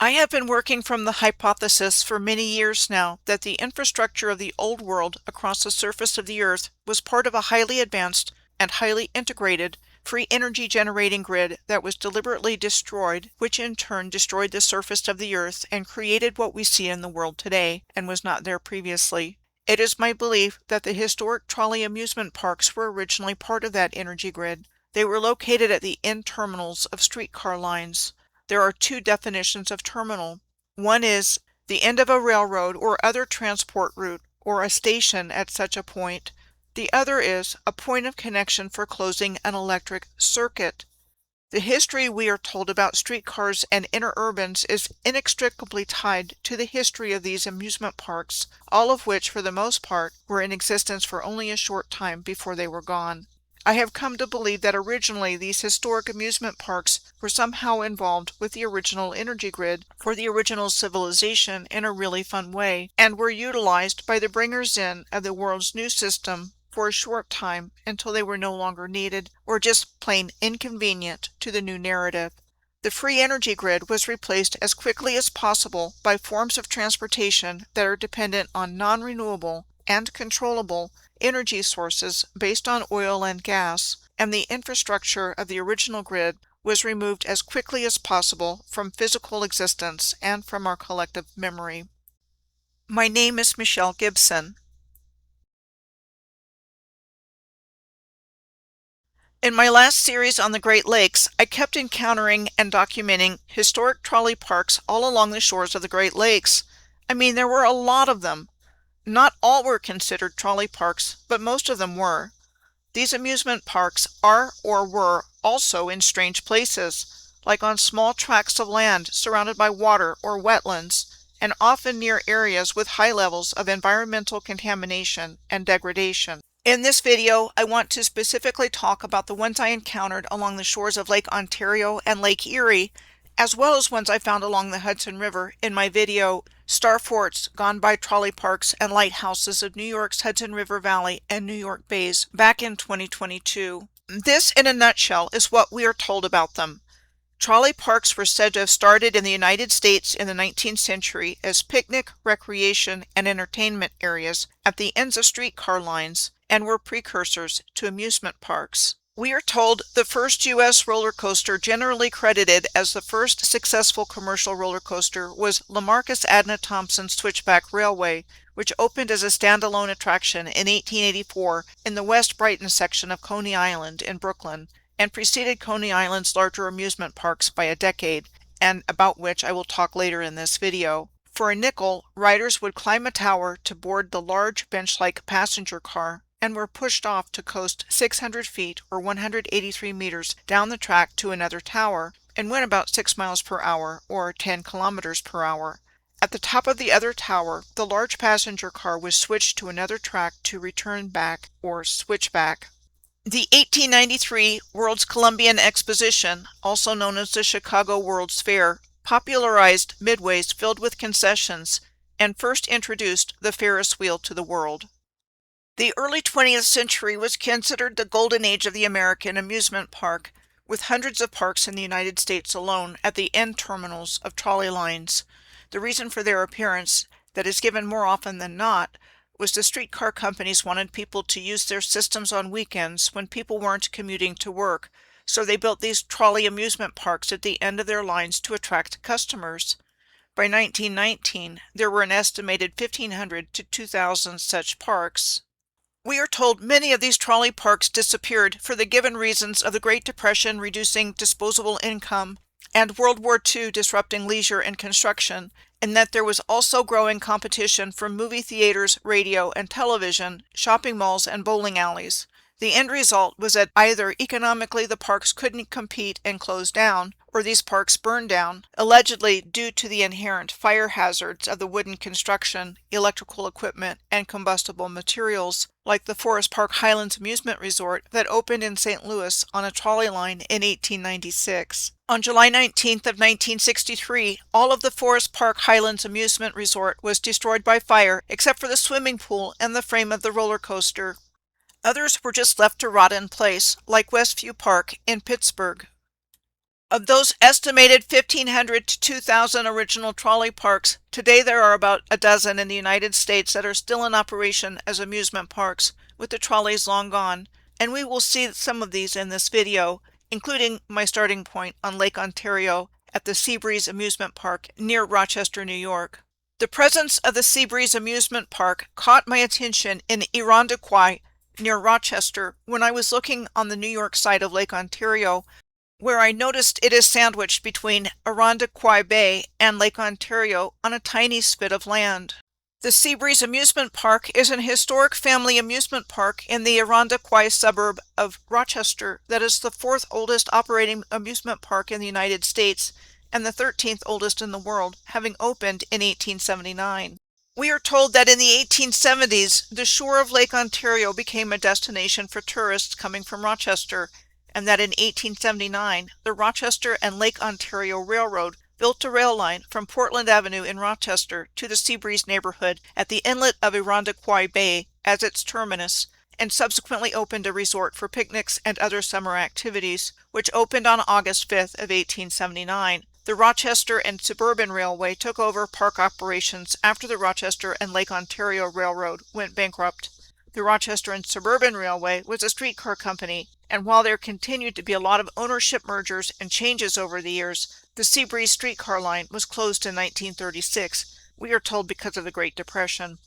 I have been working from the hypothesis for many years now that the infrastructure of the Old World across the surface of the Earth was part of a highly advanced and highly integrated free energy generating grid that was deliberately destroyed, which in turn destroyed the surface of the Earth and created what we see in the world today and was not there previously. It is my belief that the historic trolley amusement parks were originally part of that energy grid. They were located at the end terminals of streetcar lines. There are two definitions of terminal. One is the end of a railroad or other transport route, or a station at such a point. The other is a point of connection for closing an electric circuit. The history we are told about streetcars and interurbans is inextricably tied to the history of these amusement parks, all of which, for the most part, were in existence for only a short time before they were gone. I have come to believe that originally these historic amusement parks were somehow involved with the original energy grid for the original civilization in a really fun way, and were utilized by the bringers in of the world's new system for a short time until they were no longer needed or just plain inconvenient to the new narrative. The free energy grid was replaced as quickly as possible by forms of transportation that are dependent on non-renewable and controllable energy sources based on oil and gas, and the infrastructure of the original grid was removed as quickly as possible from physical existence and from our collective memory. My name is Michelle Gibson. In my last series on the Great Lakes, I kept encountering and documenting historic trolley parks all along the shores of the Great Lakes. I mean, there were a lot of them. Not all were considered trolley parks, but most of them were. These amusement parks are or were also in strange places, like on small tracts of land surrounded by water or wetlands, and often near areas with high levels of environmental contamination and degradation. In this video, I want to specifically talk about the ones I encountered along the shores of Lake Ontario and Lake Erie, as well as ones I found along the Hudson River in my video, Star Forts, Gone by Trolley Parks and Lighthouses of New York's Hudson River Valley and New York Bays, back in 2022. This, in a nutshell, is what we are told about them. Trolley parks were said to have started in the United States in the 19th century as picnic, recreation, and entertainment areas at the ends of streetcar lines, and were precursors to amusement parks. We are told the first U.S. roller coaster generally credited as the first successful commercial roller coaster was Lamarcus Adna Thompson's Switchback Railway, which opened as a standalone attraction in 1884 in the West Brighton section of Coney Island in Brooklyn, and preceded Coney Island's larger amusement parks by a decade, and about which I will talk later in this video. For a nickel, riders would climb a tower to board the large bench-like passenger car, and were pushed off to coast 600 feet or 183 meters down the track to another tower, and went about 6 miles per hour or 10 kilometers per hour. At the top of the other tower, the large passenger car was switched to another track to return back or switch back. The 1893 World's Columbian Exposition, also known as the Chicago World's Fair, popularized midways filled with concessions and first introduced the Ferris wheel to the world. The early 20th century was considered the golden age of the American amusement park, with hundreds of parks in the United States alone at the end terminals of trolley lines. The reason for their appearance, that is given more often than not, was the streetcar companies wanted people to use their systems on weekends when people weren't commuting to work, so they built these trolley amusement parks at the end of their lines to attract customers. By 1919, there were an estimated 1,500 to 2,000 such parks. We are told many of these trolley parks disappeared for the given reasons of the Great Depression reducing disposable income and World War II disrupting leisure and construction, and that there was also growing competition from movie theaters, radio and television, shopping malls, and bowling alleys. The end result was that either economically the parks couldn't compete and closed down, or these parks burned down, allegedly due to the inherent fire hazards of the wooden construction, electrical equipment, and combustible materials, like the Forest Park Highlands Amusement Resort that opened in St. Louis on a trolley line in 1896. On July 19th of 1963, all of the Forest Park Highlands Amusement Resort was destroyed by fire except for the swimming pool and the frame of the roller coaster. Others were just left to rot in place, like Westview Park in Pittsburgh. Of those estimated 1,500 to 2,000 original trolley parks, today there are about a dozen in the United States that are still in operation as amusement parks, with the trolleys long gone, and we will see some of these in this video, including my starting point on Lake Ontario at the Seabreeze Amusement Park near Rochester, New York. The presence of the Seabreeze Amusement Park caught my attention in Irondequoit near Rochester when I was looking on the New York side of Lake Ontario, where I noticed it is sandwiched between Irondequoit Bay and Lake Ontario on a tiny spit of land. The Seabreeze Amusement Park is an historic family amusement park in the Irondequoit suburb of Rochester that is the fourth oldest operating amusement park in the United States and the 13th oldest in the world, having opened in 1879. We are told that in the 1870s, the shore of Lake Ontario became a destination for tourists coming from Rochester, and that in 1879, the Rochester and Lake Ontario Railroad built a rail line from Portland Avenue in Rochester to the Seabreeze neighborhood at the inlet of Irondequoit Bay as its terminus, and subsequently opened a resort for picnics and other summer activities, which opened on August 5th of 1879. The Rochester and Suburban Railway took over park operations after the Rochester and Lake Ontario Railroad went bankrupt. The Rochester and Suburban Railway was a streetcar company, and while there continued to be a lot of ownership mergers and changes over the years, the Seabreeze streetcar line was closed in 1936, we are told because of the Great Depression.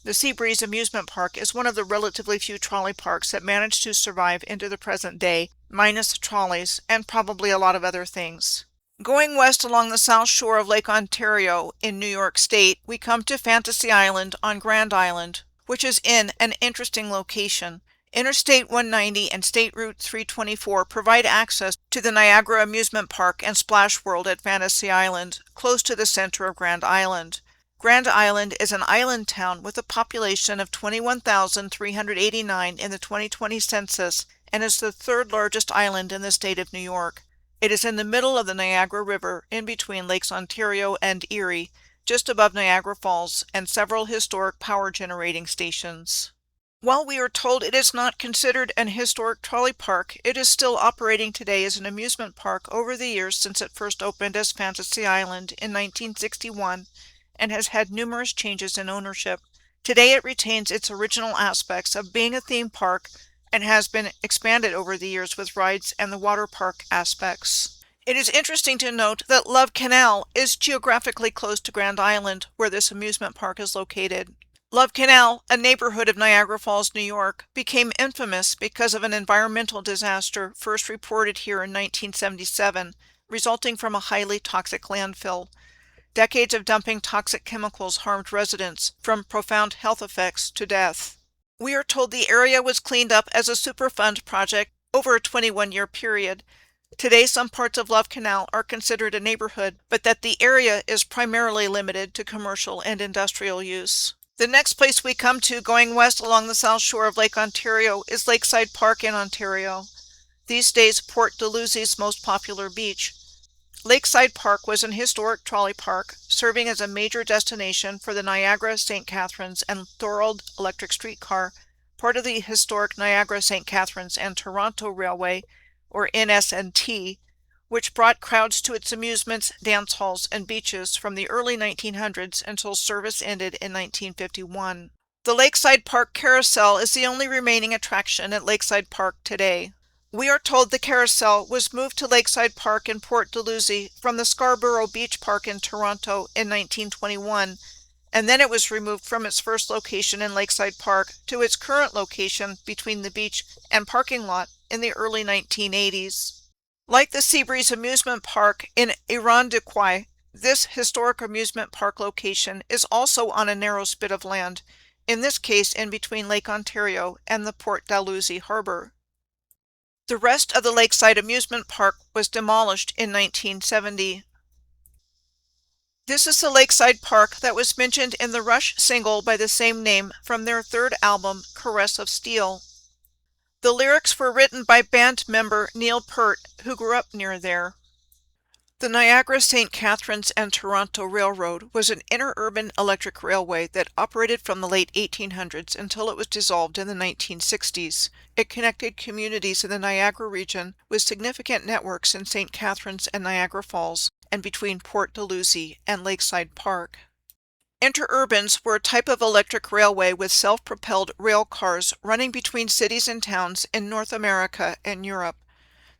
The Seabreeze Amusement Park is one of the relatively few trolley parks that managed to survive into the present day, minus trolleys and probably a lot of other things. Going west along the south shore of Lake Ontario in New York State, we come to Fantasy Island on Grand Island, which is in an interesting location. Interstate 190 and State Route 324 provide access to the Niagara Amusement Park and Splash World at Fantasy Island, close to the center of Grand Island. Grand Island is an island town with a population of 21,389 in the 2020 census and is the third largest island in the state of New York. It is in the middle of the Niagara River, in between Lakes Ontario and Erie, just above Niagara Falls and several historic power generating stations. While we are told it is not considered an historic trolley park, it is still operating today as an amusement park over the years since it first opened as Fantasy Island in 1961 and has had numerous changes in ownership. Today it retains its original aspects of being a theme park and has been expanded over the years with rides and the water park aspects. It is interesting to note that Love Canal is geographically close to Grand Island, where this amusement park is located. Love Canal, a neighborhood of Niagara Falls, New York, became infamous because of an environmental disaster first reported here in 1977, resulting from a highly toxic landfill. Decades of dumping toxic chemicals harmed residents, from profound health effects to death. We are told the area was cleaned up as a Superfund project over a 21-year period. Today, some parts of Love Canal are considered a neighborhood, but that the area is primarily limited to commercial and industrial use. The next place we come to going west along the south shore of Lake Ontario is Lakeside Park in Ontario, these days Port Dalhousie's most popular beach. Lakeside Park was an historic trolley park, serving as a major destination for the Niagara, St. Catharines, and Thorold electric streetcar, part of the historic Niagara, St. Catharines, and Toronto Railway, or NS&T, which brought crowds to its amusements, dance halls, and beaches from the early 1900s until service ended in 1951. The Lakeside Park Carousel is the only remaining attraction at Lakeside Park today. We are told the carousel was moved to Lakeside Park in Port Dalhousie from the Scarborough Beach Park in Toronto in 1921, and then it was removed from its first location in Lakeside Park to its current location between the beach and parking lot in the early 1980s. Like the Seabreeze Amusement Park in Irondequoit, this historic amusement park location is also on a narrow spit of land, in this case in between Lake Ontario and the Port Dalhousie Harbor. The rest of the Lakeside Amusement Park was demolished in 1970. This is the Lakeside Park that was mentioned in the Rush single by the same name from their third album, Caress of Steel. The lyrics were written by band member Neil Peart, who grew up near there. The Niagara-St. Catharines and Toronto Railroad was an interurban electric railway that operated from the late 1800s until it was dissolved in the 1960s. It connected communities in the Niagara region with significant networks in St. Catharines and Niagara Falls and between Port Dalhousie and Lakeside Park. Interurbans were a type of electric railway with self-propelled rail cars running between cities and towns in North America and Europe.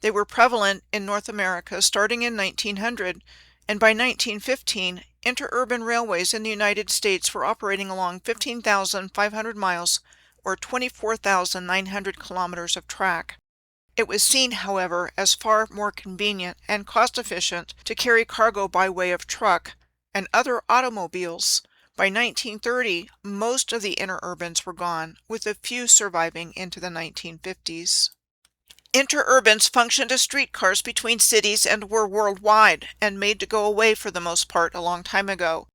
They were prevalent in North America starting in 1900, and by 1915, interurban railways in the United States were operating along 15,500 miles or 24,900 kilometers of track. It was seen, however, as far more convenient and cost-efficient to carry cargo by way of truck and other automobiles. By 1930, most of the interurbans were gone, with a few surviving into the 1950s. Interurbans functioned as streetcars between cities and were worldwide, and made to go away for the most part a long time ago.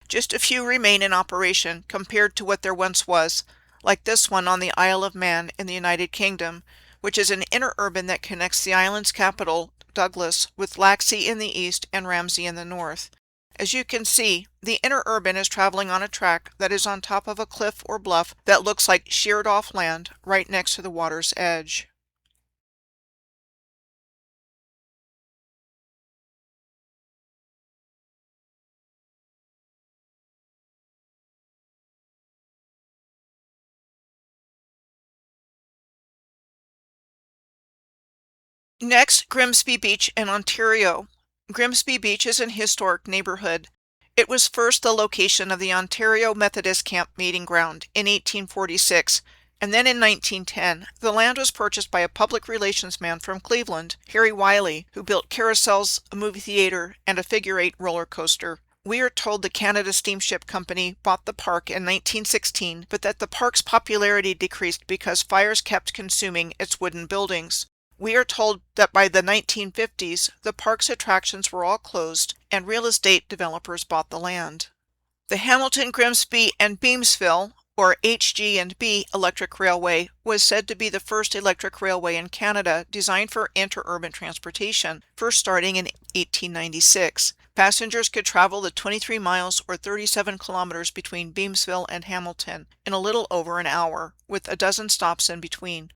Just a few remain in operation compared to what there once was, like this one on the Isle of Man in the United Kingdom, which is an interurban that connects the island's capital, Douglas, with Laxey in the east and Ramsey in the north. As you can see, the interurban is traveling on a track that is on top of a cliff or bluff that looks like sheared off land right next to the water's edge. Next, Grimsby Beach in Ontario. Grimsby Beach is an historic neighborhood. It was first the location of the Ontario Methodist Camp Meeting Ground in 1846, and then in 1910, the land was purchased by a public relations man from Cleveland, Harry Wiley, who built carousels, a movie theater, and a figure-8 roller coaster. We are told the Canada Steamship Company bought the park in 1916, but that the park's popularity decreased because fires kept consuming its wooden buildings. We are told that by the 1950s, the park's attractions were all closed and real estate developers bought the land. The Hamilton, Grimsby, and Beamsville, or HG&B Electric Railway, was said to be the first electric railway in Canada designed for interurban transportation, first starting in 1896. Passengers could travel the 23 miles or 37 kilometers between Beamsville and Hamilton in a little over an hour, with a dozen stops in between.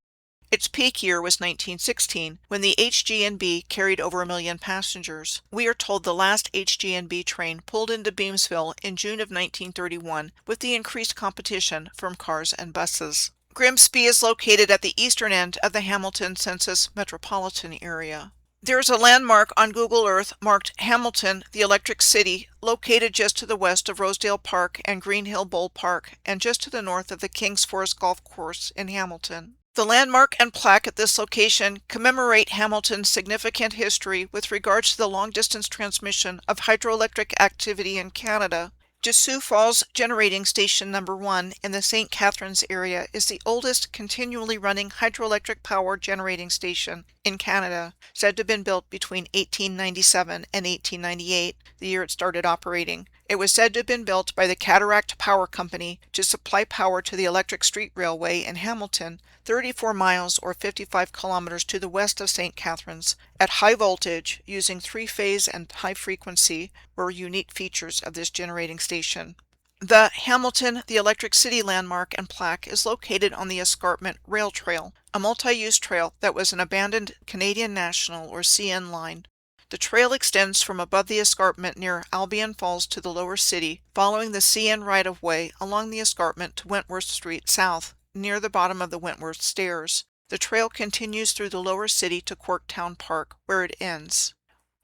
Its peak year was 1916, when the HG&B carried over 1 million passengers. We are told the last HG&B train pulled into Beamsville in June of 1931 with the increased competition from cars and buses. Grimsby is located at the eastern end of the Hamilton Census Metropolitan Area. There is a landmark on Google Earth marked Hamilton, the Electric City, located just to the west of Rosedale Park and Green Hill Bowl Park, and just to the north of the Kings Forest Golf Course in Hamilton. The landmark and plaque at this location commemorate Hamilton's significant history with regards to the long-distance transmission of hydroelectric activity in Canada. Sioux Falls Generating Station Number 1 in the St. Catharines area is the oldest continually running hydroelectric power generating station in Canada, said to have been built between 1897 and 1898, the year it started operating. It was said to have been built by the Cataract Power Company to supply power to the electric street railway in Hamilton, 34 miles or 55 kilometers to the west of St. Catharines, at high voltage using three-phase and high frequency were unique features of this generating station. The Hamilton, the Electric City landmark and plaque is located on the Escarpment Rail Trail, a multi-use trail that was an abandoned Canadian National or CN line. The trail extends from above the escarpment near Albion Falls to the lower city, following the CN right-of-way along the escarpment to Wentworth Street south, near the bottom of the Wentworth Stairs. The trail continues through the lower city to Corktown Park, where it ends.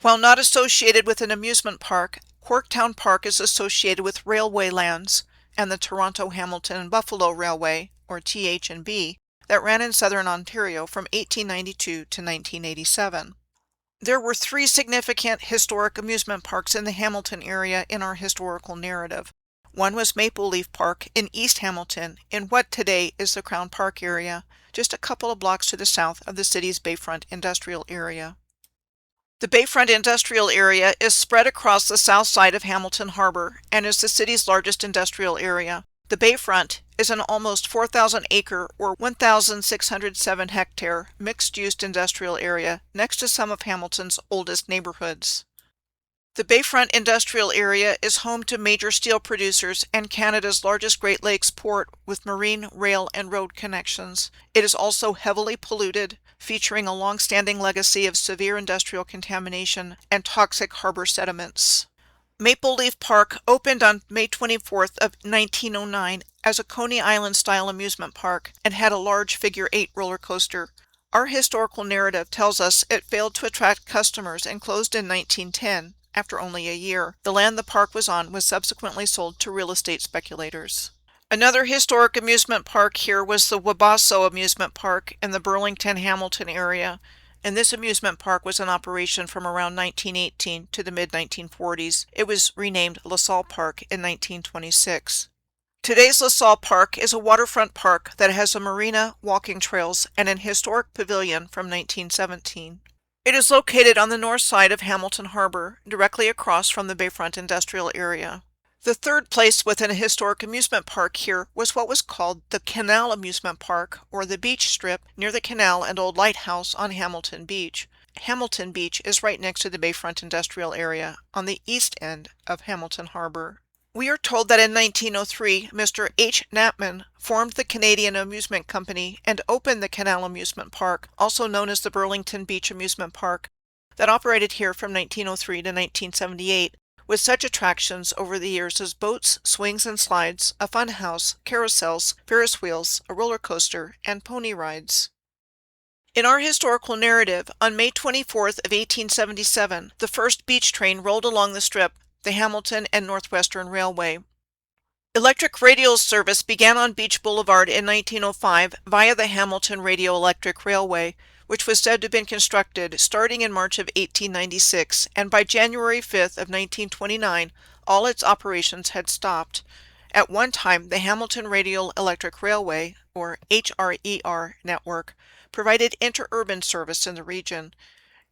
While not associated with an amusement park, Corktown Park is associated with railway lands and the Toronto, Hamilton, and Buffalo Railway, or TH&B, that ran in southern Ontario from 1892 to 1987. There were 3 significant historic amusement parks in the Hamilton area in our historical narrative. One was Maple Leaf Park in East Hamilton, in what today is the Crown Park area, just a couple of blocks to the south of the city's Bayfront Industrial Area. The Bayfront Industrial Area is spread across the south side of Hamilton Harbor and is the city's largest industrial area. The Bayfront is an almost 4,000-acre or 1,607-hectare mixed-use industrial area next to some of Hamilton's oldest neighborhoods. The Bayfront Industrial Area is home to major steel producers and Canada's largest Great Lakes port with marine, rail, and road connections. It is also heavily polluted, featuring a long-standing legacy of severe industrial contamination and toxic harbor sediments. Maple Leaf Park opened on May 24th of 1909 as a Coney Island-style amusement park and had a large figure-8 roller coaster. Our historical narrative tells us it failed to attract customers and closed in 1910. After only a year, the land the park was on was subsequently sold to real estate speculators. Another historic amusement park here was the Wabasso Amusement Park in the Burlington-Hamilton area, and this amusement park was in operation from around 1918 to the mid-1940s. It was renamed LaSalle Park in 1926. Today's LaSalle Park is a waterfront park that has a marina, walking trails, and an historic pavilion from 1917. It is located on the north side of Hamilton Harbor, directly across from the Bayfront Industrial Area. The third place within a historic amusement park here was what was called the Canal Amusement Park, or the beach strip, near the canal and old lighthouse on Hamilton Beach. Hamilton Beach is right next to the Bayfront Industrial Area, on the east end of Hamilton Harbor. We are told that in 1903, Mr. H. Knappman formed the Canadian Amusement Company and opened the Canal Amusement Park, also known as the Burlington Beach Amusement Park, that operated here from 1903 to 1978, with such attractions over the years as boats, swings and slides, a fun house, carousels, Ferris wheels, a roller coaster, and pony rides. In our historical narrative, on May 24th of 1877, the first beach train rolled along the strip, the Hamilton and Northwestern Railway. Electric radio service began on Beach Boulevard in 1905 via the Hamilton Radio-Electric Railway, which was said to have been constructed starting in March of 1896, and by January 5th of 1929, all its operations had stopped. At one time, the Hamilton Radio-Electric Railway, or HRER network, provided interurban service in the region.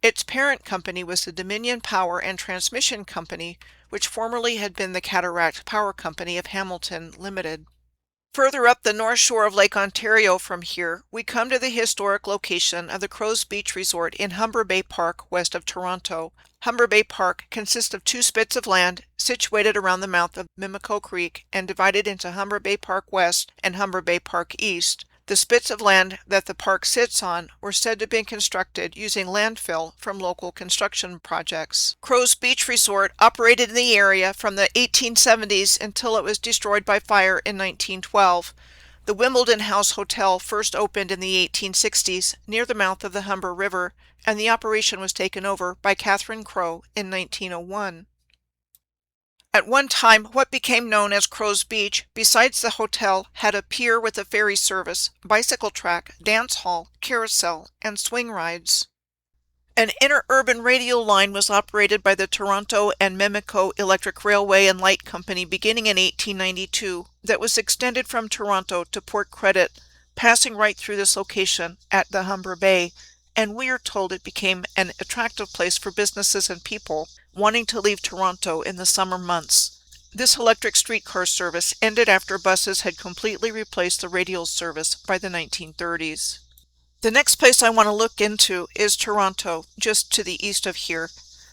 Its parent company was the Dominion Power and Transmission Company, which formerly had been the Cataract Power Company of Hamilton Limited. Further up the north shore of Lake Ontario from here, we come to the historic location of the Crow's Beach Resort in Humber Bay Park, west of Toronto. Humber Bay Park consists of 2 spits of land situated around the mouth of Mimico Creek and divided into Humber Bay Park West and Humber Bay Park East. The spits of land that the park sits on were said to have been constructed using landfill from local construction projects. Crow's Beach Resort operated in the area from the 1870s until it was destroyed by fire in 1912. The Wimbledon House Hotel first opened in the 1860s near the mouth of the Humber River, and the operation was taken over by Catherine Crow in 1901. At one time, what became known as Crow's Beach, besides the hotel, had a pier with a ferry service, bicycle track, dance hall, carousel, and swing rides. An interurban radial line was operated by the Toronto and Mimico Electric Railway and Light Company beginning in 1892 that was extended from Toronto to Port Credit, passing right through this location at the Humber Bay, and we are told it became an attractive place for businesses and people wanting to leave Toronto in the summer months. This electric streetcar service ended after buses had completely replaced the radial service by the 1930s. The next place I want to look into is Toronto, just to the east of here.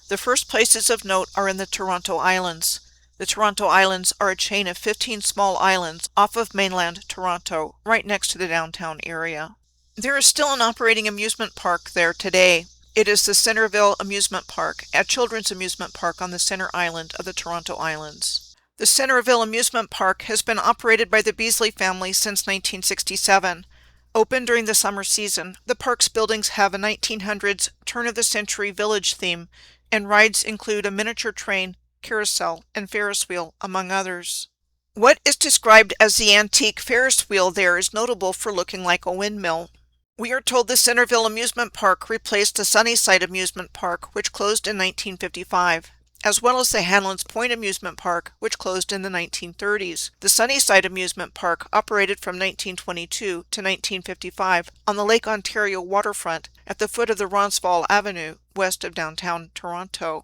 The first places of note are in the Toronto Islands. The Toronto Islands are a chain of 15 small islands off of mainland Toronto, right next to the downtown area. There is still an operating amusement park there today. It is the Centerville Amusement Park, a children's amusement park on the center island of the Toronto Islands. The Centerville Amusement Park has been operated by the Beasley family since 1967. Open during the summer season, the park's buildings have a 1900s turn-of-the-century village theme, and rides include a miniature train, carousel, and Ferris wheel, among others. What is described as the antique Ferris wheel there is notable for looking like a windmill. We are told the Centerville Amusement Park replaced the Sunnyside Amusement Park, which closed in 1955, as well as the Hanlan's Point Amusement Park, which closed in the 1930s. The Sunnyside Amusement Park operated from 1922 to 1955 on the Lake Ontario waterfront at the foot of the Roncesvalles Avenue, west of downtown Toronto.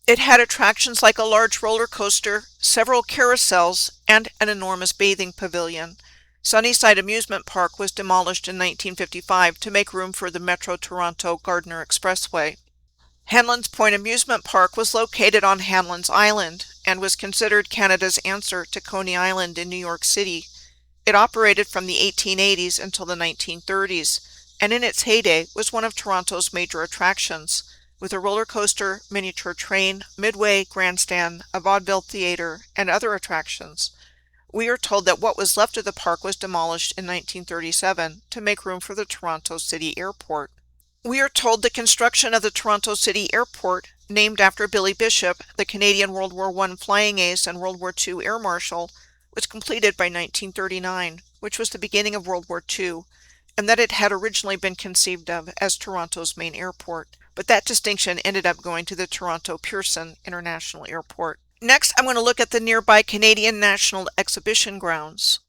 It had attractions like a large roller coaster, several carousels, and an enormous bathing pavilion. Sunnyside Amusement Park was demolished in 1955 to make room for the Metro Toronto Gardiner Expressway. Hanlan's Point Amusement Park was located on Hanlan's Island and was considered Canada's answer to Coney Island in New York City. It operated from the 1880s until the 1930s, and in its heyday was one of Toronto's major attractions, with a roller coaster, miniature train, midway, grandstand, a vaudeville theater, and other attractions. We are told that what was left of the park was demolished in 1937 to make room for the Toronto City Airport. We are told the construction of the Toronto City Airport, named after Billy Bishop, the Canadian World War I flying ace and World War II air marshal, was completed by 1939, which was the beginning of World War II, and that it had originally been conceived of as Toronto's main airport, but that distinction ended up going to the Toronto Pearson International Airport. Next, I'm going to look at the nearby Canadian National Exhibition grounds.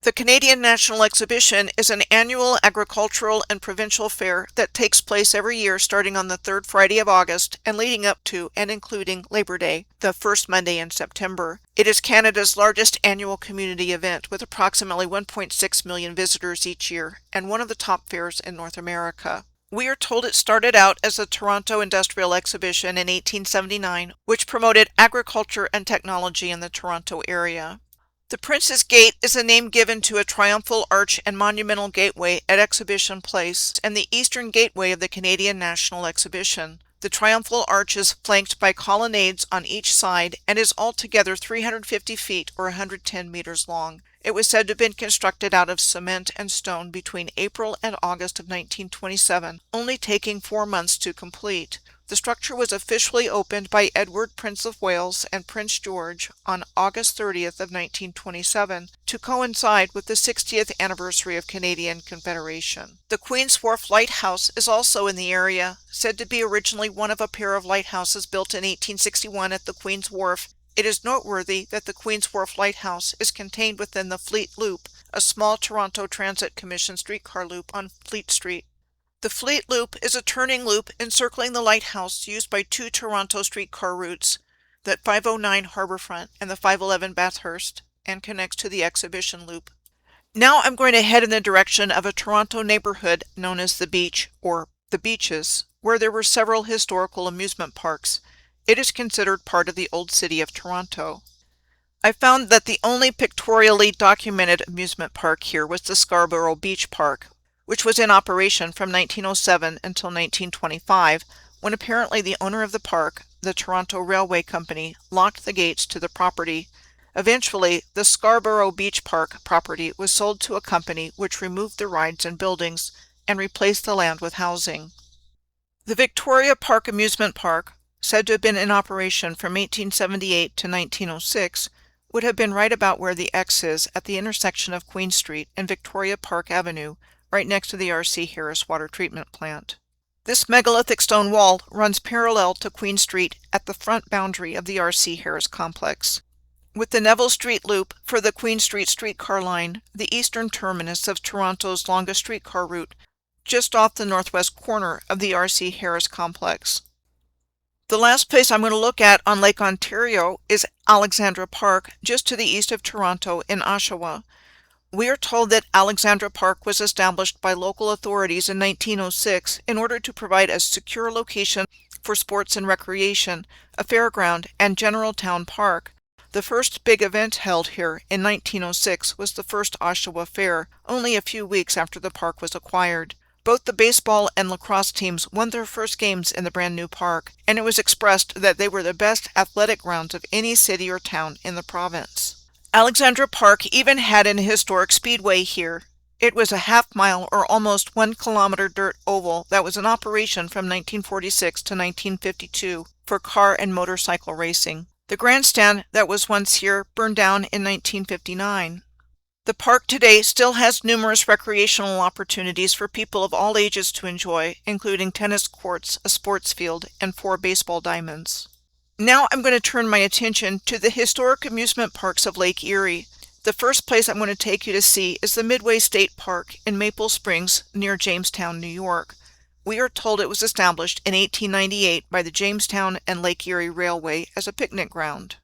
The Canadian National Exhibition is an annual agricultural and provincial fair that takes place every year starting on the third Friday of August and leading up to and including Labor Day, the first Monday in September. It is Canada's largest annual community event with approximately 1.6 million visitors each year and one of the top fairs in North America. We are told it started out as the Toronto Industrial Exhibition in 1879, which promoted agriculture and technology in the Toronto area. The Prince's Gate is a name given to a triumphal arch and monumental gateway at Exhibition Place and the eastern gateway of the Canadian National Exhibition. The triumphal arch is flanked by colonnades on each side and is altogether 350 feet or 110 meters long. It was said to have been constructed out of cement and stone between April and August of 1927, only taking 4 months to complete. The structure was officially opened by Edward, Prince of Wales and Prince George on August 30th of 1927 to coincide with the 60th anniversary of Canadian Confederation. The Queen's Wharf Lighthouse is also in the area, said to be originally one of a pair of lighthouses built in 1861 at the Queen's Wharf. It is noteworthy that the Queen's Wharf Lighthouse is contained within the Fleet Loop, a small Toronto Transit Commission streetcar loop on Fleet Street. The Fleet Loop is a turning loop encircling the lighthouse used by 2 Toronto streetcar routes, the 509 Harbourfront and the 511 Bathurst, and connects to the Exhibition Loop. Now I'm going to head in the direction of a Toronto neighborhood known as the Beach, or the Beaches, where there were several historical amusement parks. It is considered part of the Old City of Toronto. I found that the only pictorially documented amusement park here was the Scarborough Beach Park, which was in operation from 1907 until 1925, when apparently the owner of the park, the Toronto Railway Company, locked the gates to the property. Eventually, the Scarborough Beach Park property was sold to a company which removed the rides and buildings and replaced the land with housing. The Victoria Park Amusement Park, said to have been in operation from 1878 to 1906, would have been right about where the X is at the intersection of Queen Street and Victoria Park Avenue, right next to the R.C. Harris water treatment plant. This megalithic stone wall runs parallel to Queen Street at the front boundary of the R.C. Harris complex. With the Neville Street Loop for the Queen Street streetcar line, the eastern terminus of Toronto's longest streetcar route, just off the northwest corner of the R.C. Harris complex. The last place I'm going to look at on Lake Ontario is Alexandra Park, just to the east of Toronto in Oshawa. We are told that Alexandra Park was established by local authorities in 1906 in order to provide a secure location for sports and recreation, a fairground, and general town park. The first big event held here in 1906 was the first Oshawa Fair, only a few weeks after the park was acquired. Both the baseball and lacrosse teams won their first games in the brand new park, and it was expressed that they were the best athletic grounds of any city or town in the province. Alexandra Park even had an historic speedway here. It was a half-mile or almost 1 kilometer dirt oval that was in operation from 1946 to 1952 for car and motorcycle racing. The grandstand that was once here burned down in 1959. The park today still has numerous recreational opportunities for people of all ages to enjoy, including tennis courts, a sports field, and 4 baseball diamonds. Now I'm going to turn my attention to the historic amusement parks of Lake Erie. The first place I'm going to take you to see is the Midway State Park in Maple Springs near Jamestown, New York. We are told it was established in 1898 by the Jamestown and Lake Erie Railway as a picnic ground.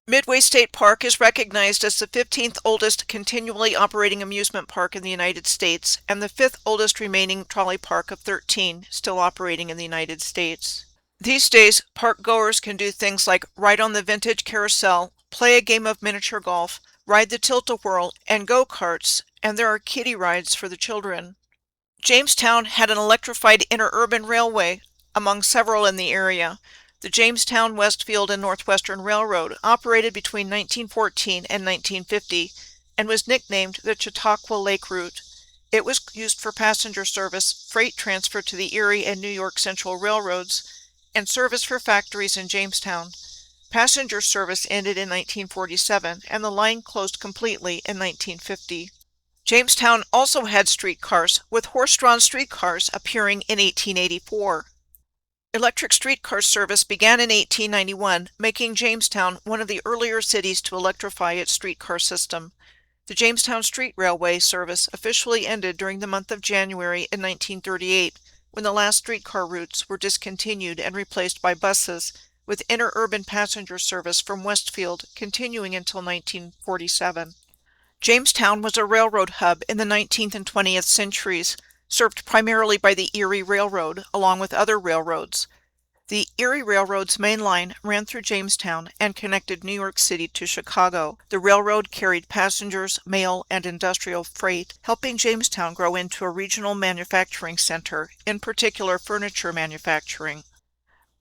Midway State Park is recognized as the 15th oldest continually operating amusement park in the United States and the 5th oldest remaining trolley park of 13 still operating in the United States. These days, park goers can do things like ride on the vintage carousel, play a game of miniature golf, ride the tilt-a-whirl, and go-karts, and there are kiddie rides for the children. Jamestown had an electrified interurban railway, among several in the area. The Jamestown, Westfield, and Northwestern Railroad operated between 1914 and 1950 and was nicknamed the Chautauqua Lake Route. It was used for passenger service, freight transfer to the Erie and New York Central Railroads, and service for factories in Jamestown. Passenger service ended in 1947 and the line closed completely in 1950. Jamestown also had streetcars, with horse-drawn streetcars appearing in 1884. Electric streetcar service began in 1891, making Jamestown one of the earlier cities to electrify its streetcar system. The Jamestown Street Railway service officially ended during the month of January in 1938, when the last streetcar routes were discontinued and replaced by buses, with interurban passenger service from Westfield continuing until 1947. Jamestown was a railroad hub in the 19th and 20th centuries, served primarily by the Erie Railroad, along with other railroads. The Erie Railroad's main line ran through Jamestown and connected New York City to Chicago. The railroad carried passengers, mail, and industrial freight, helping Jamestown grow into a regional manufacturing center, in particular furniture manufacturing.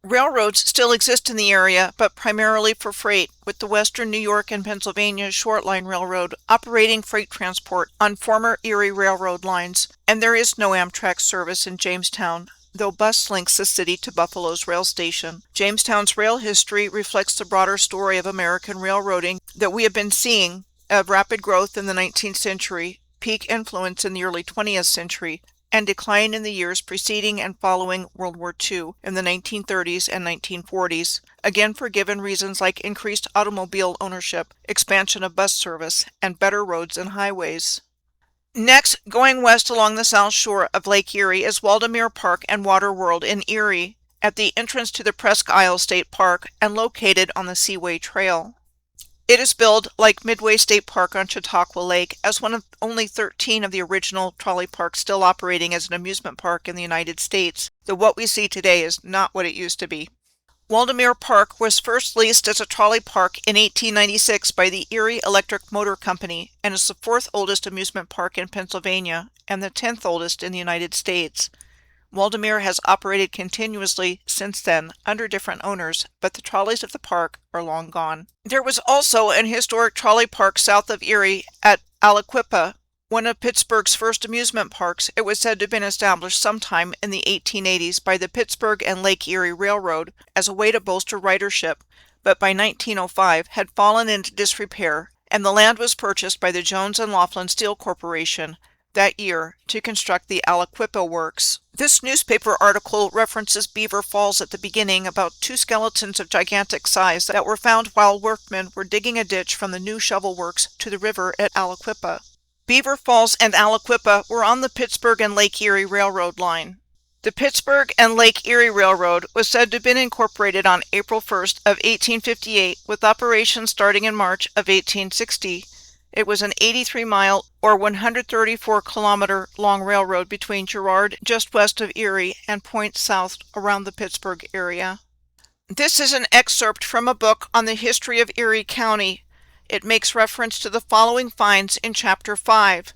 Railroads still exist in the area, but primarily for freight, with the Western New York and Pennsylvania Short Line Railroad operating freight transport on former Erie Railroad lines, and there is no Amtrak service in Jamestown, though bus links the city to Buffalo's rail station. Jamestown's rail history reflects the broader story of American railroading that we have been seeing, of rapid growth in the 19th century, peak influence in the early 20th century, and decline in the years preceding and following World War II in the 1930s and 1940s, again for given reasons like increased automobile ownership, expansion of bus service, and better roads and highways. Next, going west along the south shore of Lake Erie is Waldemere Park and Water World in Erie, at the entrance to the Presque Isle State Park and located on the Seaway Trail. It is billed, like Midway State Park on Chautauqua Lake, as one of only 13 of the original trolley parks still operating as an amusement park in the United States, though what we see today is not what it used to be. Waldemere Park was first leased as a trolley park in 1896 by the Erie Electric Motor Company and is the fourth oldest amusement park in Pennsylvania and the 10th oldest in the United States. Waldemere has operated continuously since then under different owners, but the trolleys of the park are long gone. There was also an historic trolley park south of Erie at Aliquippa, one of Pittsburgh's first amusement parks. It was said to have been established sometime in the 1880s by the Pittsburgh and Lake Erie Railroad as a way to bolster ridership, but by 1905 had fallen into disrepair, and the land was purchased by the Jones and Laughlin Steel Corporation that year to construct the Aliquippa Works. This newspaper article references Beaver Falls at the beginning, about two skeletons of gigantic size that were found while workmen were digging a ditch from the new shovel works to the river at Aliquippa. Beaver Falls and Aliquippa were on the Pittsburgh and Lake Erie Railroad line. The Pittsburgh and Lake Erie Railroad was said to have been incorporated on April 1st of 1858, with operations starting in March of 1860. It was an 83-mile or 134-kilometer long railroad between Girard, just west of Erie, and Point South around the Pittsburgh area. This is an excerpt from a book on the history of Erie County. It makes reference to the following finds in Chapter 5.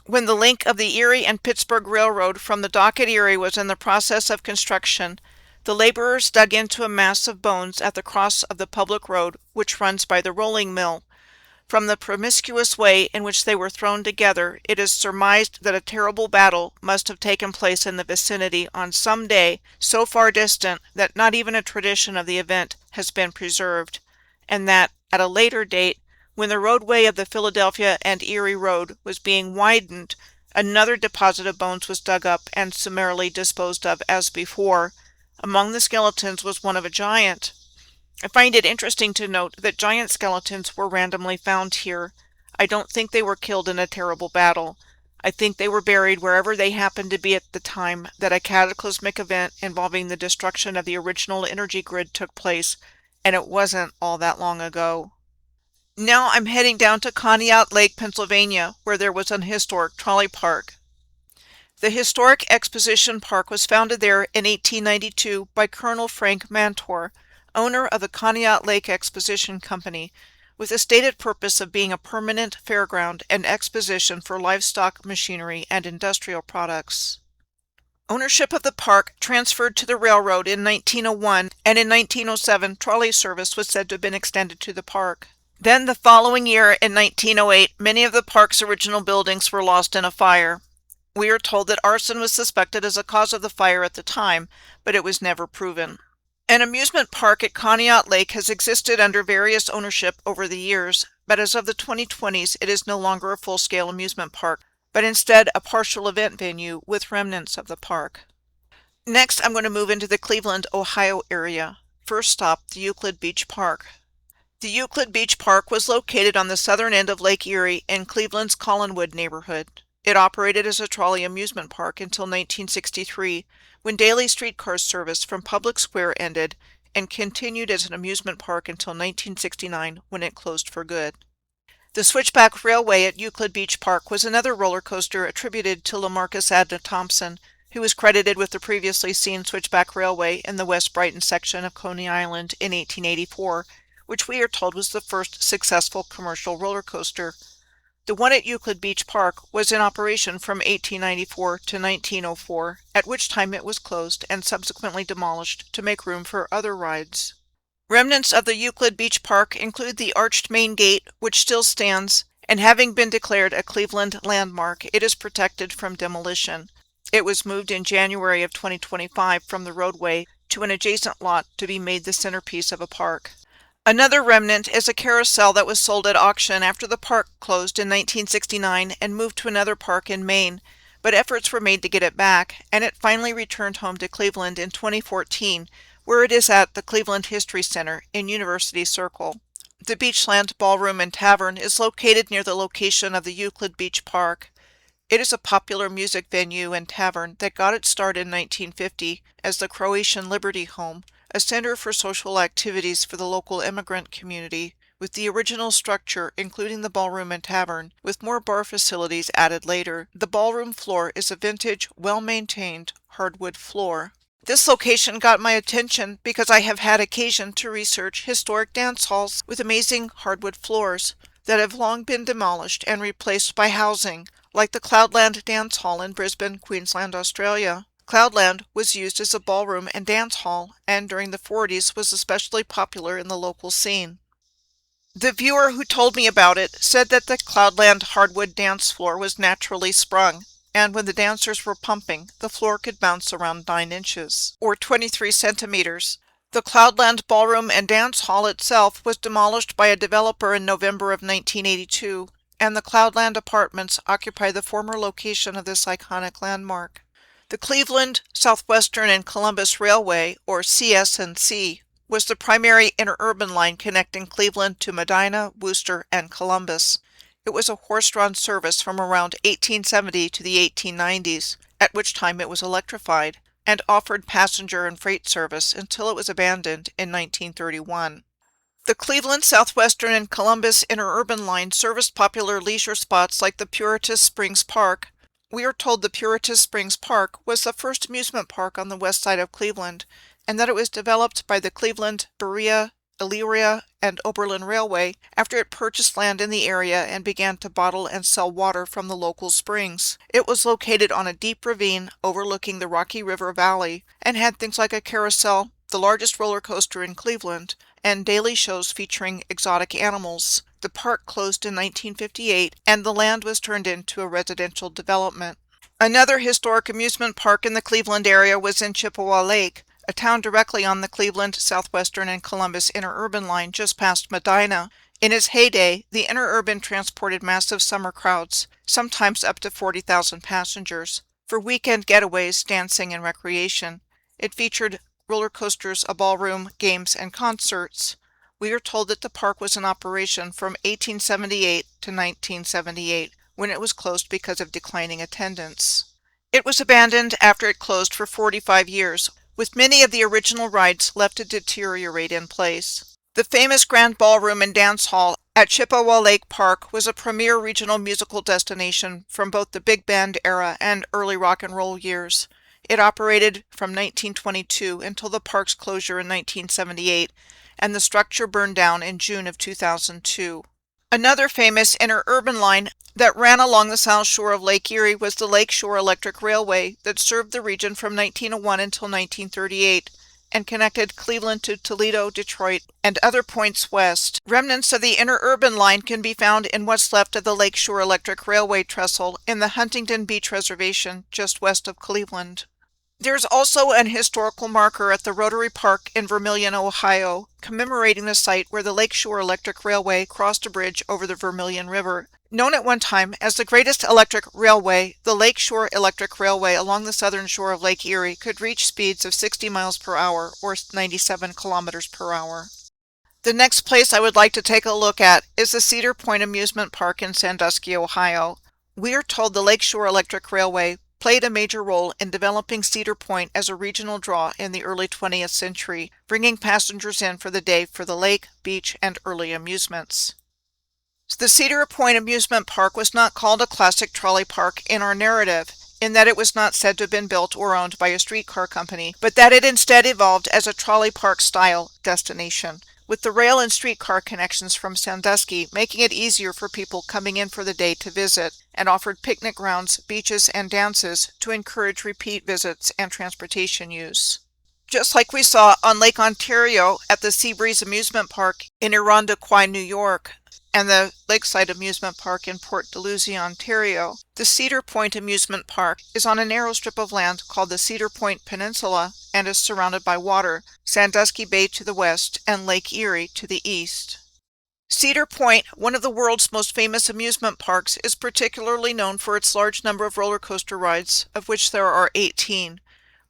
When the link of the Erie and Pittsburgh Railroad from the dock at Erie was in the process of construction, the laborers dug into a mass of bones at the cross of the public road which runs by the rolling mill. From the promiscuous way in which they were thrown together, it is surmised that a terrible battle must have taken place in the vicinity on some day so far distant that not even a tradition of the event has been preserved, and that, at a later date, when the roadway of the Philadelphia and Erie Road was being widened, another deposit of bones was dug up and summarily disposed of as before. Among the skeletons was one of a giant. I find it interesting to note that giant skeletons were randomly found here. I don't think they were killed in a terrible battle. I think they were buried wherever they happened to be at the time that a cataclysmic event involving the destruction of the original energy grid took place, and it wasn't all that long ago. Now I'm heading down to Conneaut Lake, Pennsylvania, where there was an historic trolley park. The Historic Exposition Park was founded there in 1892 by Colonel Frank Mantor, owner of the Conneaut Lake Exposition Company, with the stated purpose of being a permanent fairground and exposition for livestock, machinery, and industrial products. Ownership of the park transferred to the railroad in 1901, and in 1907 trolley service was said to have been extended to the park. Then the following year, in 1908, many of the park's original buildings were lost in a fire. We are told that arson was suspected as a cause of the fire at the time, but it was never proven. An amusement park at Conneaut Lake has existed under various ownership over the years, but as of the 2020s it is no longer a full-scale amusement park, but instead a partial event venue with remnants of the park. Next, I'm going to move into the Cleveland, Ohio area. First stop, the Euclid Beach Park. The Euclid Beach Park was located on the southern end of Lake Erie in Cleveland's Collinwood neighborhood. It operated as a trolley amusement park until 1963, when daily streetcar service from Public Square ended, and continued as an amusement park until 1969, when it closed for good. The Switchback Railway at Euclid Beach Park was another roller coaster attributed to LaMarcus Adna Thompson, who was credited with the previously seen Switchback Railway in the West Brighton section of Coney Island in 1884, which we are told was the first successful commercial roller coaster. The one at Euclid Beach Park was in operation from 1894 to 1904, at which time it was closed and subsequently demolished to make room for other rides. Remnants of the Euclid Beach Park include the arched main gate, which still stands, and having been declared a Cleveland landmark, it is protected from demolition. It was moved in January of 2025 from the roadway to an adjacent lot to be made the centerpiece of a park. Another remnant is a carousel that was sold at auction after the park closed in 1969 and moved to another park in Maine, but efforts were made to get it back, and it finally returned home to Cleveland in 2014, where it is at the Cleveland History Center in University Circle. The Beachland Ballroom and Tavern is located near the location of the Euclid Beach Park. It is a popular music venue and tavern that got its start in 1950 as the Croatian Liberty Home, a center for social activities for the local immigrant community, with the original structure including the ballroom and tavern, with more bar facilities added later. The ballroom floor is a vintage, well-maintained hardwood floor. This location got my attention because I have had occasion to research historic dance halls with amazing hardwood floors that have long been demolished and replaced by housing, like the Cloudland Dance Hall in Brisbane, Queensland, Australia. Cloudland was used as a ballroom and dance hall, and during the 40s was especially popular in the local scene. The viewer who told me about it said that the Cloudland hardwood dance floor was naturally sprung, and when the dancers were pumping, the floor could bounce around 9 inches, or 23 centimeters. The Cloudland Ballroom and Dance Hall itself was demolished by a developer in November of 1982, and the Cloudland Apartments occupy the former location of this iconic landmark. The Cleveland, Southwestern, and Columbus Railway, or CS&C, was the primary interurban line connecting Cleveland to Medina, Worcester, and Columbus. It was a horse-drawn service from around 1870 to the 1890s, at which time it was electrified, and offered passenger and freight service until it was abandoned in 1931. The Cleveland, Southwestern, and Columbus interurban line serviced popular leisure spots like the Puritas Springs Park. We are told the Puritas Springs Park was the first amusement park on the west side of Cleveland, and that it was developed by the Cleveland, Berea, Elyria, and Oberlin Railway after it purchased land in the area and began to bottle and sell water from the local springs. It was located on a deep ravine overlooking the Rocky River Valley and had things like a carousel, the largest roller coaster in Cleveland, and daily shows featuring exotic animals. The park closed in 1958 and the land was turned into a residential development. Another historic amusement park in the Cleveland area was in Chippewa Lake, a town directly on the Cleveland, Southwestern, and Columbus interurban line just past Medina. In its heyday, the interurban transported massive summer crowds, sometimes up to 40,000 passengers, for weekend getaways, dancing, and recreation. It featured roller coasters, a ballroom, games, and concerts. We are told that the park was in operation from 1878 to 1978, when it was closed because of declining attendance. It was abandoned after it closed for 45 years, with many of the original rides left to deteriorate in place. The famous Grand Ballroom and Dance Hall at Chippewa Lake Park was a premier regional musical destination from both the big band era and early rock and roll years. It operated from 1922 until the park's closure in 1978, and the structure burned down in June of 2002. Another famous interurban line that ran along the south shore of Lake Erie was the Lake Shore Electric Railway that served the region from 1901 until 1938 and connected Cleveland to Toledo, Detroit, and other points west. Remnants of the interurban line can be found in what's left of the Lake Shore Electric Railway trestle in the Huntington Beach Reservation just west of Cleveland. There's also an historical marker at the Rotary Park in Vermilion, Ohio, commemorating the site where the Lake Shore Electric Railway crossed a bridge over the Vermilion River. Known at one time as the greatest electric railway, the Lake Shore Electric Railway along the southern shore of Lake Erie could reach speeds of 60 miles per hour or 97 kilometers per hour. The next place I would like to take a look at is the Cedar Point Amusement Park in Sandusky, Ohio. We are told the Lake Shore Electric Railway played a major role in developing Cedar Point as a regional draw in the early 20th century, bringing passengers in for the day for the lake, beach, and early amusements. The Cedar Point Amusement Park was not called a classic trolley park in our narrative, in that it was not said to have been built or owned by a streetcar company, but that it instead evolved as a trolley park style destination, with the rail and streetcar connections from Sandusky making it easier for people coming in for the day to visit, and offered picnic grounds, beaches, and dances to encourage repeat visits and transportation use. Just like we saw on Lake Ontario at the Seabreeze Amusement Park in Irondequoit, New York, and the Lakeside Amusement Park in Port Dalhousie, Ontario, the Cedar Point Amusement Park is on a narrow strip of land called the Cedar Point Peninsula and is surrounded by water, Sandusky Bay to the west and Lake Erie to the east. Cedar Point, one of the world's most famous amusement parks, is particularly known for its large number of roller coaster rides, of which there are 18.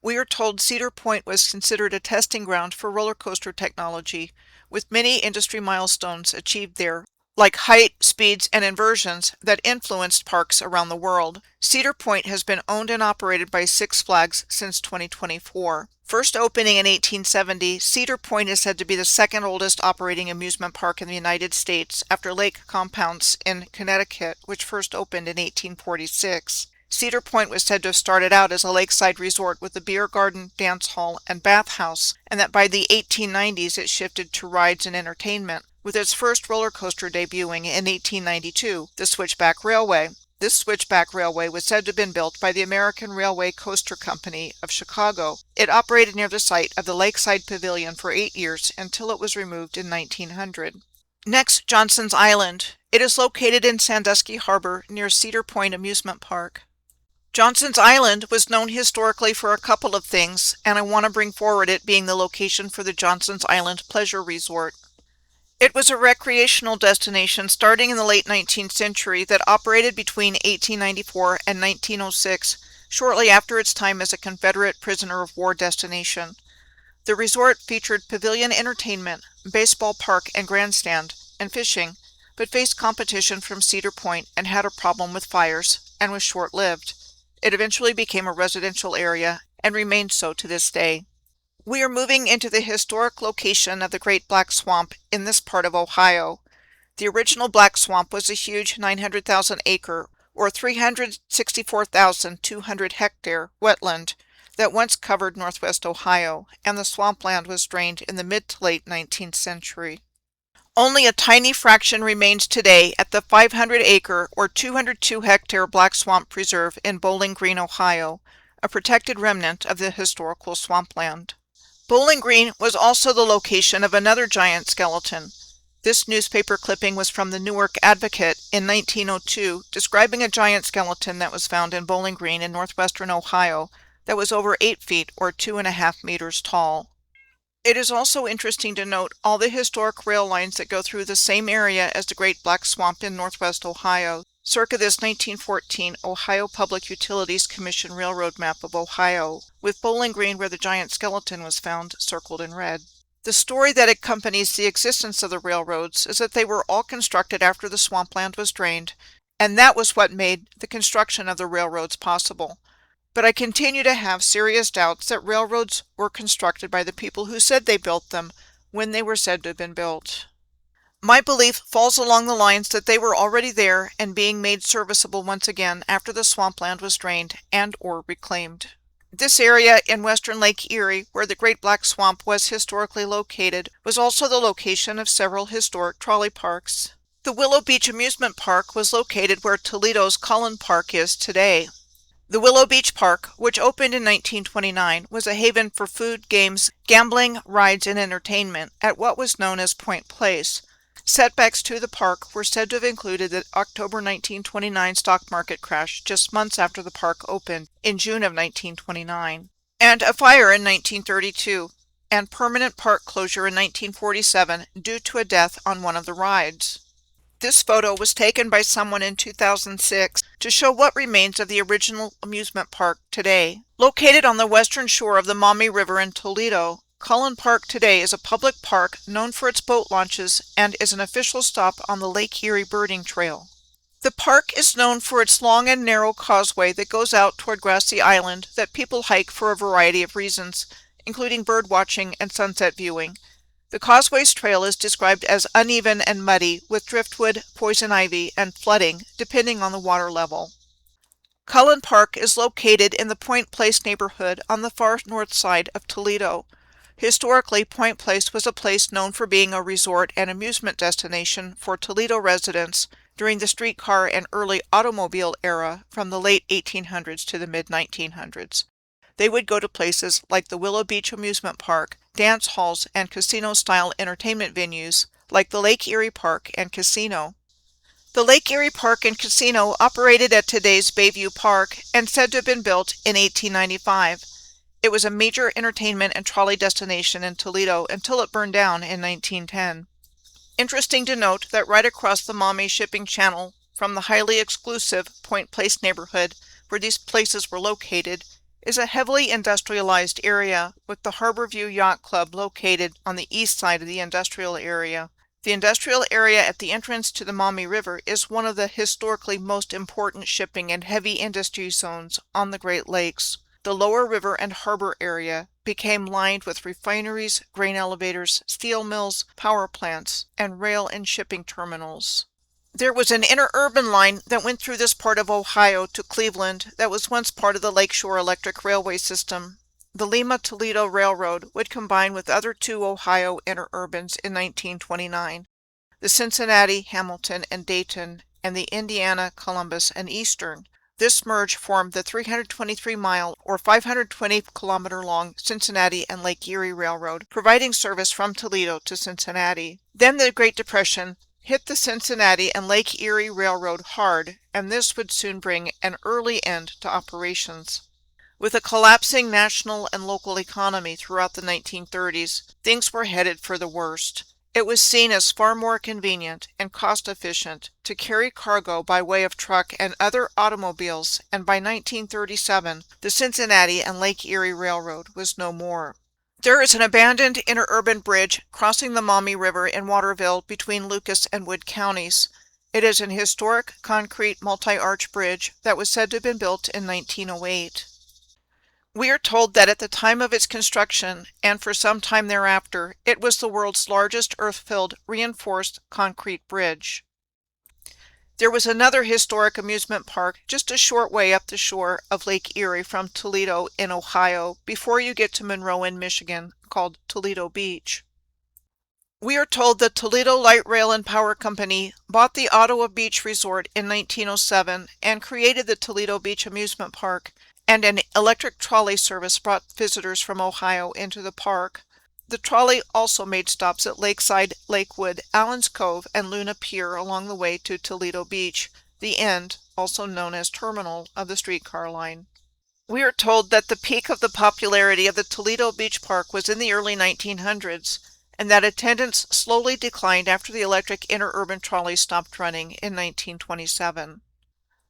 We are told Cedar Point was considered a testing ground for roller coaster technology, with many industry milestones achieved there, like height, speeds, and inversions that influenced parks around the world. Cedar Point has been owned and operated by Six Flags since 2024. First opening in 1870, Cedar Point is said to be the second oldest operating amusement park in the United States after Lake Compounce in Connecticut, which first opened in 1846. Cedar Point was said to have started out as a lakeside resort with a beer garden, dance hall, and bathhouse, and that by the 1890s it shifted to rides and entertainment, with its first roller coaster debuting in 1892, the Switchback Railway. This Switchback Railway was said to have been built by the American Railway Coaster Company of Chicago. It operated near the site of the Lakeside Pavilion for 8 years until it was removed in 1900. Next, Johnson's Island. It is located in Sandusky Harbor near Cedar Point Amusement Park. Johnson's Island was known historically for a couple of things, and I want to bring forward it being the location for the Johnson's Island Pleasure Resort. It was a recreational destination starting in the late 19th century that operated between 1894 and 1906, shortly after its time as a Confederate prisoner of war destination. The resort featured pavilion entertainment, baseball park and grandstand, and fishing, but faced competition from Cedar Point and had a problem with fires, and was short-lived. It eventually became a residential area and remains so to this day. We are moving into the historic location of the Great Black Swamp in this part of Ohio. The original Black Swamp was a huge 900,000 acre or 364,200 hectare wetland that once covered northwest Ohio, and the swampland was drained in the mid to late 19th century. Only a tiny fraction remains today at the 500-acre or 202-hectare Black Swamp Preserve in Bowling Green, Ohio, a protected remnant of the historical swampland. Bowling Green was also the location of another giant skeleton. This newspaper clipping was from the Newark Advocate in 1902, describing a giant skeleton that was found in Bowling Green in northwestern Ohio that was over 8 feet or 2.5 meters tall. It is also interesting to note all the historic rail lines that go through the same area as the Great Black Swamp in northwest Ohio, circa this 1914 Ohio Public Utilities Commission Railroad map of Ohio, with Bowling Green where the giant skeleton was found circled in red. The story that accompanies the existence of the railroads is that they were all constructed after the swampland was drained, and that was what made the construction of the railroads possible. But I continue to have serious doubts that railroads were constructed by the people who said they built them, when they were said to have been built. My belief falls along the lines that they were already there and being made serviceable once again after the swampland was drained and/or reclaimed. This area in western Lake Erie, where the Great Black Swamp was historically located, was also the location of several historic trolley parks. The Willow Beach Amusement Park was located where Toledo's Collin Park is today. The Willow Beach Park, which opened in 1929, was a haven for food, games, gambling, rides, and entertainment at what was known as Point Place. Setbacks to the park were said to have included the October 1929 stock market crash just months after the park opened in June of 1929, and a fire in 1932, and permanent park closure in 1947 due to a death on one of the rides. This photo was taken by someone in 2006 to show what remains of the original amusement park today. Located on the western shore of the Maumee River in Toledo, Collin Park today is a public park known for its boat launches and is an official stop on the Lake Erie Birding Trail. The park is known for its long and narrow causeway that goes out toward Grassy Island that people hike for a variety of reasons, including bird watching and sunset viewing. The causeway's trail is described as uneven and muddy, with driftwood, poison ivy, and flooding, depending on the water level. Collin Park is located in the Point Place neighborhood on the far north side of Toledo. Historically, Point Place was a place known for being a resort and amusement destination for Toledo residents during the streetcar and early automobile era from the late 1800s to the mid-1900s. They would go to places like the Willow Beach Amusement Park, dance halls, and casino-style entertainment venues like the Lake Erie Park and Casino. The Lake Erie Park and Casino operated at today's Bayview Park and said to have been built in 1895. It was a major entertainment and trolley destination in Toledo until it burned down in 1910. Interesting to note that right across the Maumee shipping channel from the highly exclusive Point Place neighborhood where these places were located is a heavily industrialized area with the Harborview Yacht Club located on the east side of the industrial area. The industrial area at the entrance to the Maumee River is one of the historically most important shipping and heavy industry zones on the Great Lakes. The lower river and harbor area became lined with refineries, grain elevators, steel mills, power plants, and rail and shipping terminals. There was an interurban line that went through this part of Ohio to Cleveland that was once part of the Lakeshore Electric Railway system. The Lima-Toledo Railroad would combine with other two Ohio interurbans in 1929, the Cincinnati, Hamilton, and Dayton, and the Indiana, Columbus, and Eastern. This merge formed the 323-mile or 520-kilometer-long Cincinnati and Lake Erie Railroad, providing service from Toledo to Cincinnati. Then the Great Depression hit the Cincinnati and Lake Erie Railroad hard, and this would soon bring an early end to operations. With a collapsing national and local economy throughout the 1930s, things were headed for the worst. It was seen as far more convenient and cost-efficient to carry cargo by way of truck and other automobiles, and by 1937, the Cincinnati and Lake Erie Railroad was no more. There is an abandoned interurban bridge crossing the Maumee River in Waterville between Lucas and Wood counties. It is an historic concrete multi-arch bridge that was said to have been built in 1908. We are told that at the time of its construction, and for some time thereafter, it was the world's largest earth-filled reinforced concrete bridge. There was another historic amusement park just a short way up the shore of Lake Erie from Toledo in Ohio before you get to Monroe in Michigan, called Toledo Beach. We are told that Toledo Light Rail and Power Company bought the Ottawa Beach Resort in 1907 and created the Toledo Beach Amusement Park, and an electric trolley service brought visitors from Ohio into the park. The trolley also made stops at Lakeside, Lakewood, Allen's Cove, and Luna Pier along the way to Toledo Beach, the end, also known as terminal, of the streetcar line. We are told that the peak of the popularity of the Toledo Beach Park was in the early 1900s, and that attendance slowly declined after the electric interurban trolley stopped running in 1927.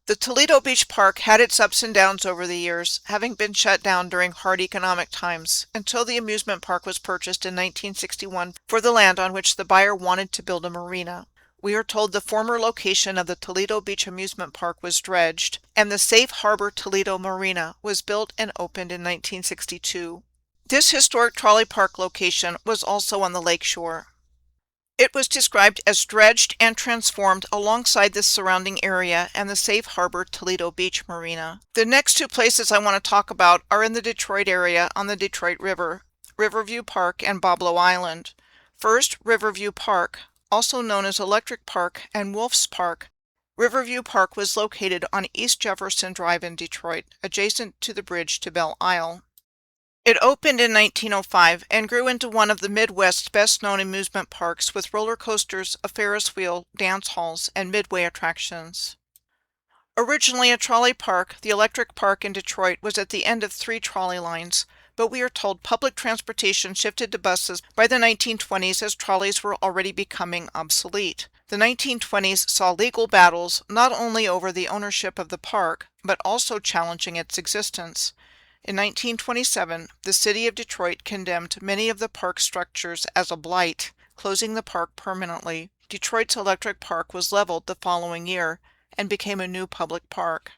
The Toledo Beach Park had its ups and downs over the years, having been shut down during hard economic times, until the amusement park was purchased in 1961 for the land on which the buyer wanted to build a marina. We are told the former location of the Toledo Beach Amusement Park was dredged, and the Safe Harbor Toledo Marina was built and opened in 1962. This historic trolley park location was also on the lakeshore. It was described as dredged and transformed alongside the surrounding area and the safe harbor Toledo Beach Marina. The next two places I want to talk about are in the Detroit area on the Detroit River, Riverview Park and Boblo Island. First, Riverview Park, also known as Electric Park and Wolf's Park. Riverview Park was located on East Jefferson Drive in Detroit, adjacent to the bridge to Belle Isle. It opened in 1905 and grew into one of the Midwest's best-known amusement parks with roller coasters, a Ferris wheel, dance halls, and midway attractions. Originally a trolley park, the Electric Park in Detroit was at the end of 3 trolley lines, but we are told public transportation shifted to buses by the 1920s as trolleys were already becoming obsolete. The 1920s saw legal battles not only over the ownership of the park, but also challenging its existence. In 1927, the city of Detroit condemned many of the park structures as a blight, closing the park permanently. Detroit's Electric Park was leveled the following year and became a new public park.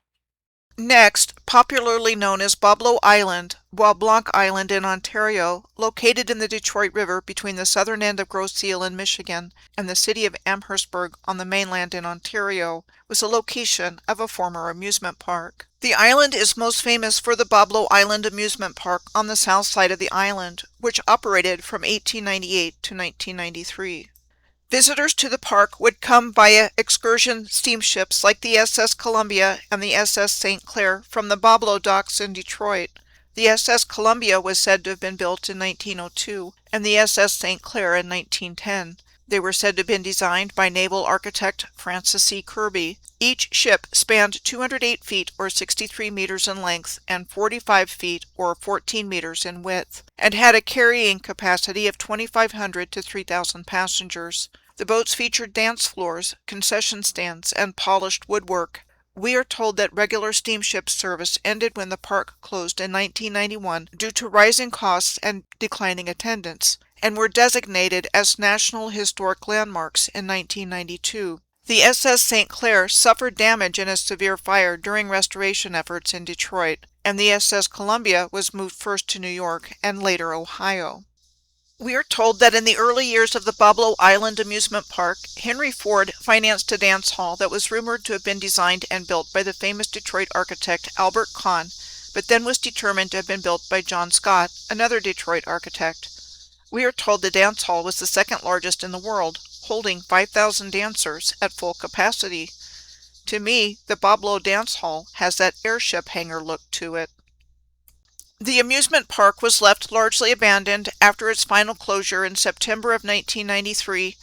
Next, popularly known as Boblo Island, Bois Blanc Island in Ontario, located in the Detroit River between the southern end of Grosse Ile in Michigan and the city of Amherstburg on the mainland in Ontario, was a location of a former amusement park. The island is most famous for the Boblo Island Amusement Park on the south side of the island, which operated from 1898 to 1993. Visitors to the park would come via excursion steamships like the SS Columbia and the SS St. Clair from the Boblo docks in Detroit. The SS Columbia was said to have been built in 1902 and the SS St. Clair in 1910. They were said to have been designed by naval architect Francis C. Kirby. Each ship spanned 208 feet or 63 meters in length and 45 feet or 14 meters in width, and had a carrying capacity of 2,500 to 3,000 passengers. The boats featured dance floors, concession stands, and polished woodwork. We are told that regular steamship service ended when the park closed in 1991 due to rising costs and declining attendance, and were designated as National Historic Landmarks in 1992. The SS St. Clair suffered damage in a severe fire during restoration efforts in Detroit, and the SS Columbia was moved first to New York and later Ohio. We are told that in the early years of the Boblo Island Amusement Park, Henry Ford financed a dance hall that was rumored to have been designed and built by the famous Detroit architect Albert Kahn, but then was determined to have been built by John Scott, another Detroit architect. We are told the dance hall was the second largest in the world, holding 5,000 dancers at full capacity. To me, the Boblo Dance Hall has that airship hangar look to it. The amusement park was left largely abandoned after its final closure in September of 1993,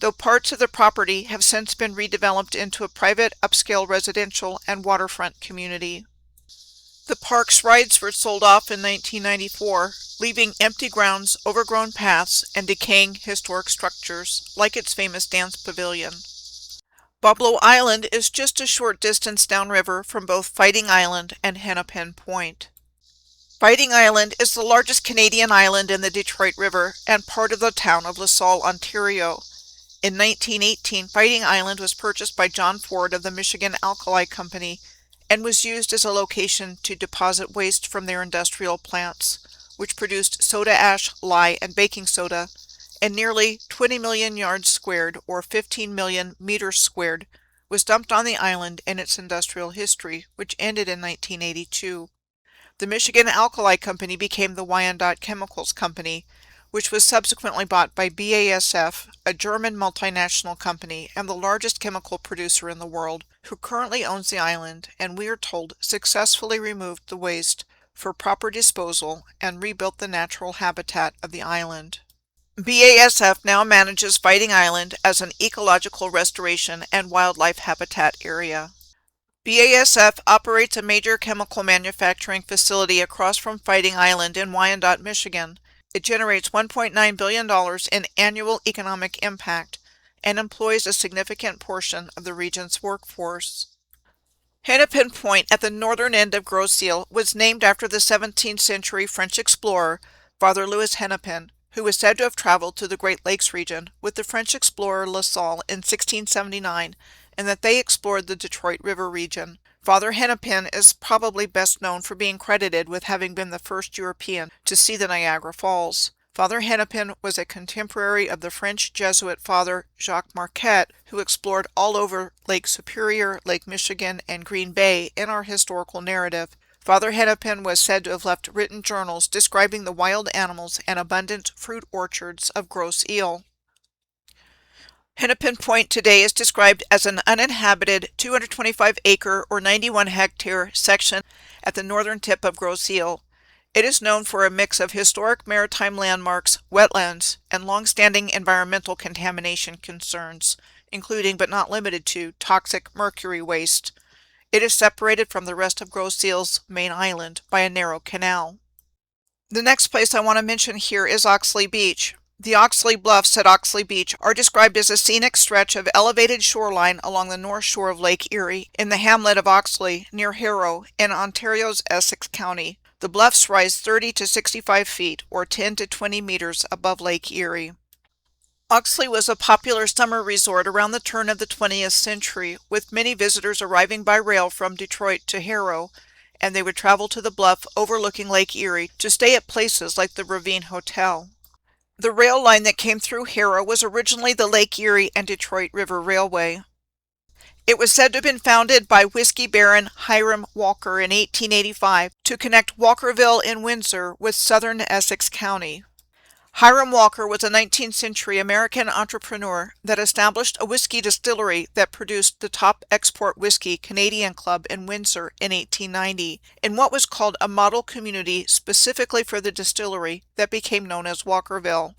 though parts of the property have since been redeveloped into a private upscale residential and waterfront community. The park's rides were sold off in 1994, leaving empty grounds, overgrown paths, and decaying historic structures, like its famous dance pavilion. Boblo Island is just a short distance downriver from both Fighting Island and Hennepin Point. Fighting Island is the largest Canadian island in the Detroit River and part of the town of LaSalle, Ontario. In 1918, Fighting Island was purchased by John Ford of the Michigan Alkali Company and was used as a location to deposit waste from their industrial plants, which produced soda ash, lye, and baking soda, and nearly 20 million yards squared, or 15 million meters squared, was dumped on the island in its industrial history, which ended in 1982. The Michigan Alkali Company became the Wyandotte Chemicals Company, which was subsequently bought by BASF, a German multinational company and the largest chemical producer in the world, who currently owns the island and, we are told, successfully removed the waste for proper disposal and rebuilt the natural habitat of the island. BASF now manages Fighting Island as an ecological restoration and wildlife habitat area. BASF operates a major chemical manufacturing facility across from Fighting Island in Wyandotte, Michigan. It generates $1.9 billion in annual economic impact and employs a significant portion of the region's workforce. Hennepin Point at the northern end of Grosse Ile was named after the 17th century French explorer, Father Louis Hennepin, who was said to have traveled to the Great Lakes region with the French explorer La Salle in 1679, and that they explored the Detroit River region. Father Hennepin is probably best known for being credited with having been the first European to see the Niagara Falls. Father Hennepin was a contemporary of the French Jesuit Father Jacques Marquette, who explored all over Lake Superior, Lake Michigan, and Green Bay in our historical narrative. Father Hennepin was said to have left written journals describing the wild animals and abundant fruit orchards of Grosse Ile. Hennepin Point today is described as an uninhabited 225-acre or 91-hectare section at the northern tip of Grosse Ile. It is known for a mix of historic maritime landmarks, wetlands, and long-standing environmental contamination concerns, including but not limited to toxic mercury waste. It is separated from the rest of Grosse Ile's main island by a narrow canal. The next place I want to mention here is Oxley Beach. The Oxley Bluffs at Oxley Beach are described as a scenic stretch of elevated shoreline along the north shore of Lake Erie in the hamlet of Oxley near Harrow in Ontario's Essex County. The bluffs rise 30 to 65 feet or 10 to 20 meters above Lake Erie. Oxley was a popular summer resort around the turn of the 20th century, with many visitors arriving by rail from Detroit to Harrow, and they would travel to the bluff overlooking Lake Erie to stay at places like the Ravine Hotel. The rail line that came through Harrow was originally the Lake Erie and Detroit River Railway. It was said to have been founded by whiskey baron Hiram Walker in 1885 to connect Walkerville in Windsor with southern Essex County. Hiram Walker was a 19th century American entrepreneur that established a whiskey distillery that produced the top export whiskey Canadian Club in Windsor in 1890, in what was called a model community specifically for the distillery that became known as Walkerville.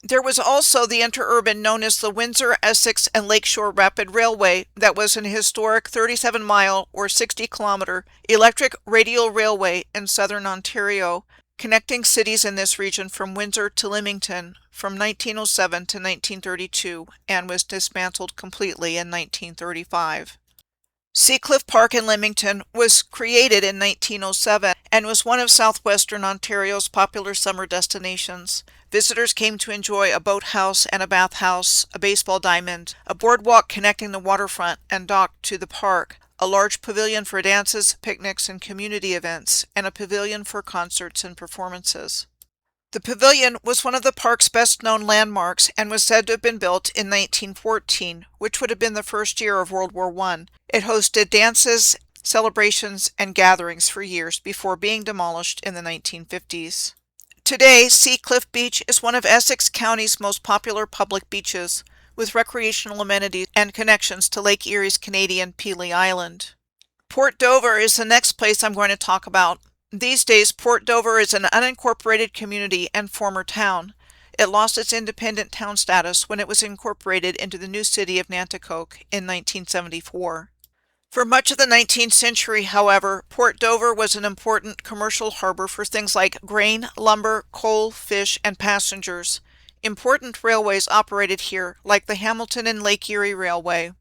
There was also the interurban known as the Windsor, Essex, and Lakeshore Rapid Railway that was an historic 37-mile or 60-kilometer electric radial railway in southern Ontario, connecting cities in this region from Windsor to Leamington from 1907 to 1932 and was dismantled completely in 1935. Seacliff Park in Leamington was created in 1907 and was one of southwestern Ontario's popular summer destinations. Visitors came to enjoy a boathouse and a bathhouse, a baseball diamond, a boardwalk connecting the waterfront and dock to the park, a large pavilion for dances, picnics, and community events, and a pavilion for concerts and performances. The pavilion was one of the park's best-known landmarks and was said to have been built in 1914, which would have been the first year of World War I. It hosted dances, celebrations, and gatherings for years before being demolished in the 1950s. Today, Seacliff Beach is one of Essex County's most popular public beaches, with recreational amenities and connections to Lake Erie's Canadian Pelee Island. Port Dover is the next place I'm going to talk about. These days, Port Dover is an unincorporated community and former town. It lost its independent town status when it was incorporated into the new city of Nanticoke in 1974. For much of the 19th century, however, Port Dover was an important commercial harbor for things like grain, lumber, coal, fish, and passengers. Important railways operated here, like the Hamilton and Lake Erie Railway,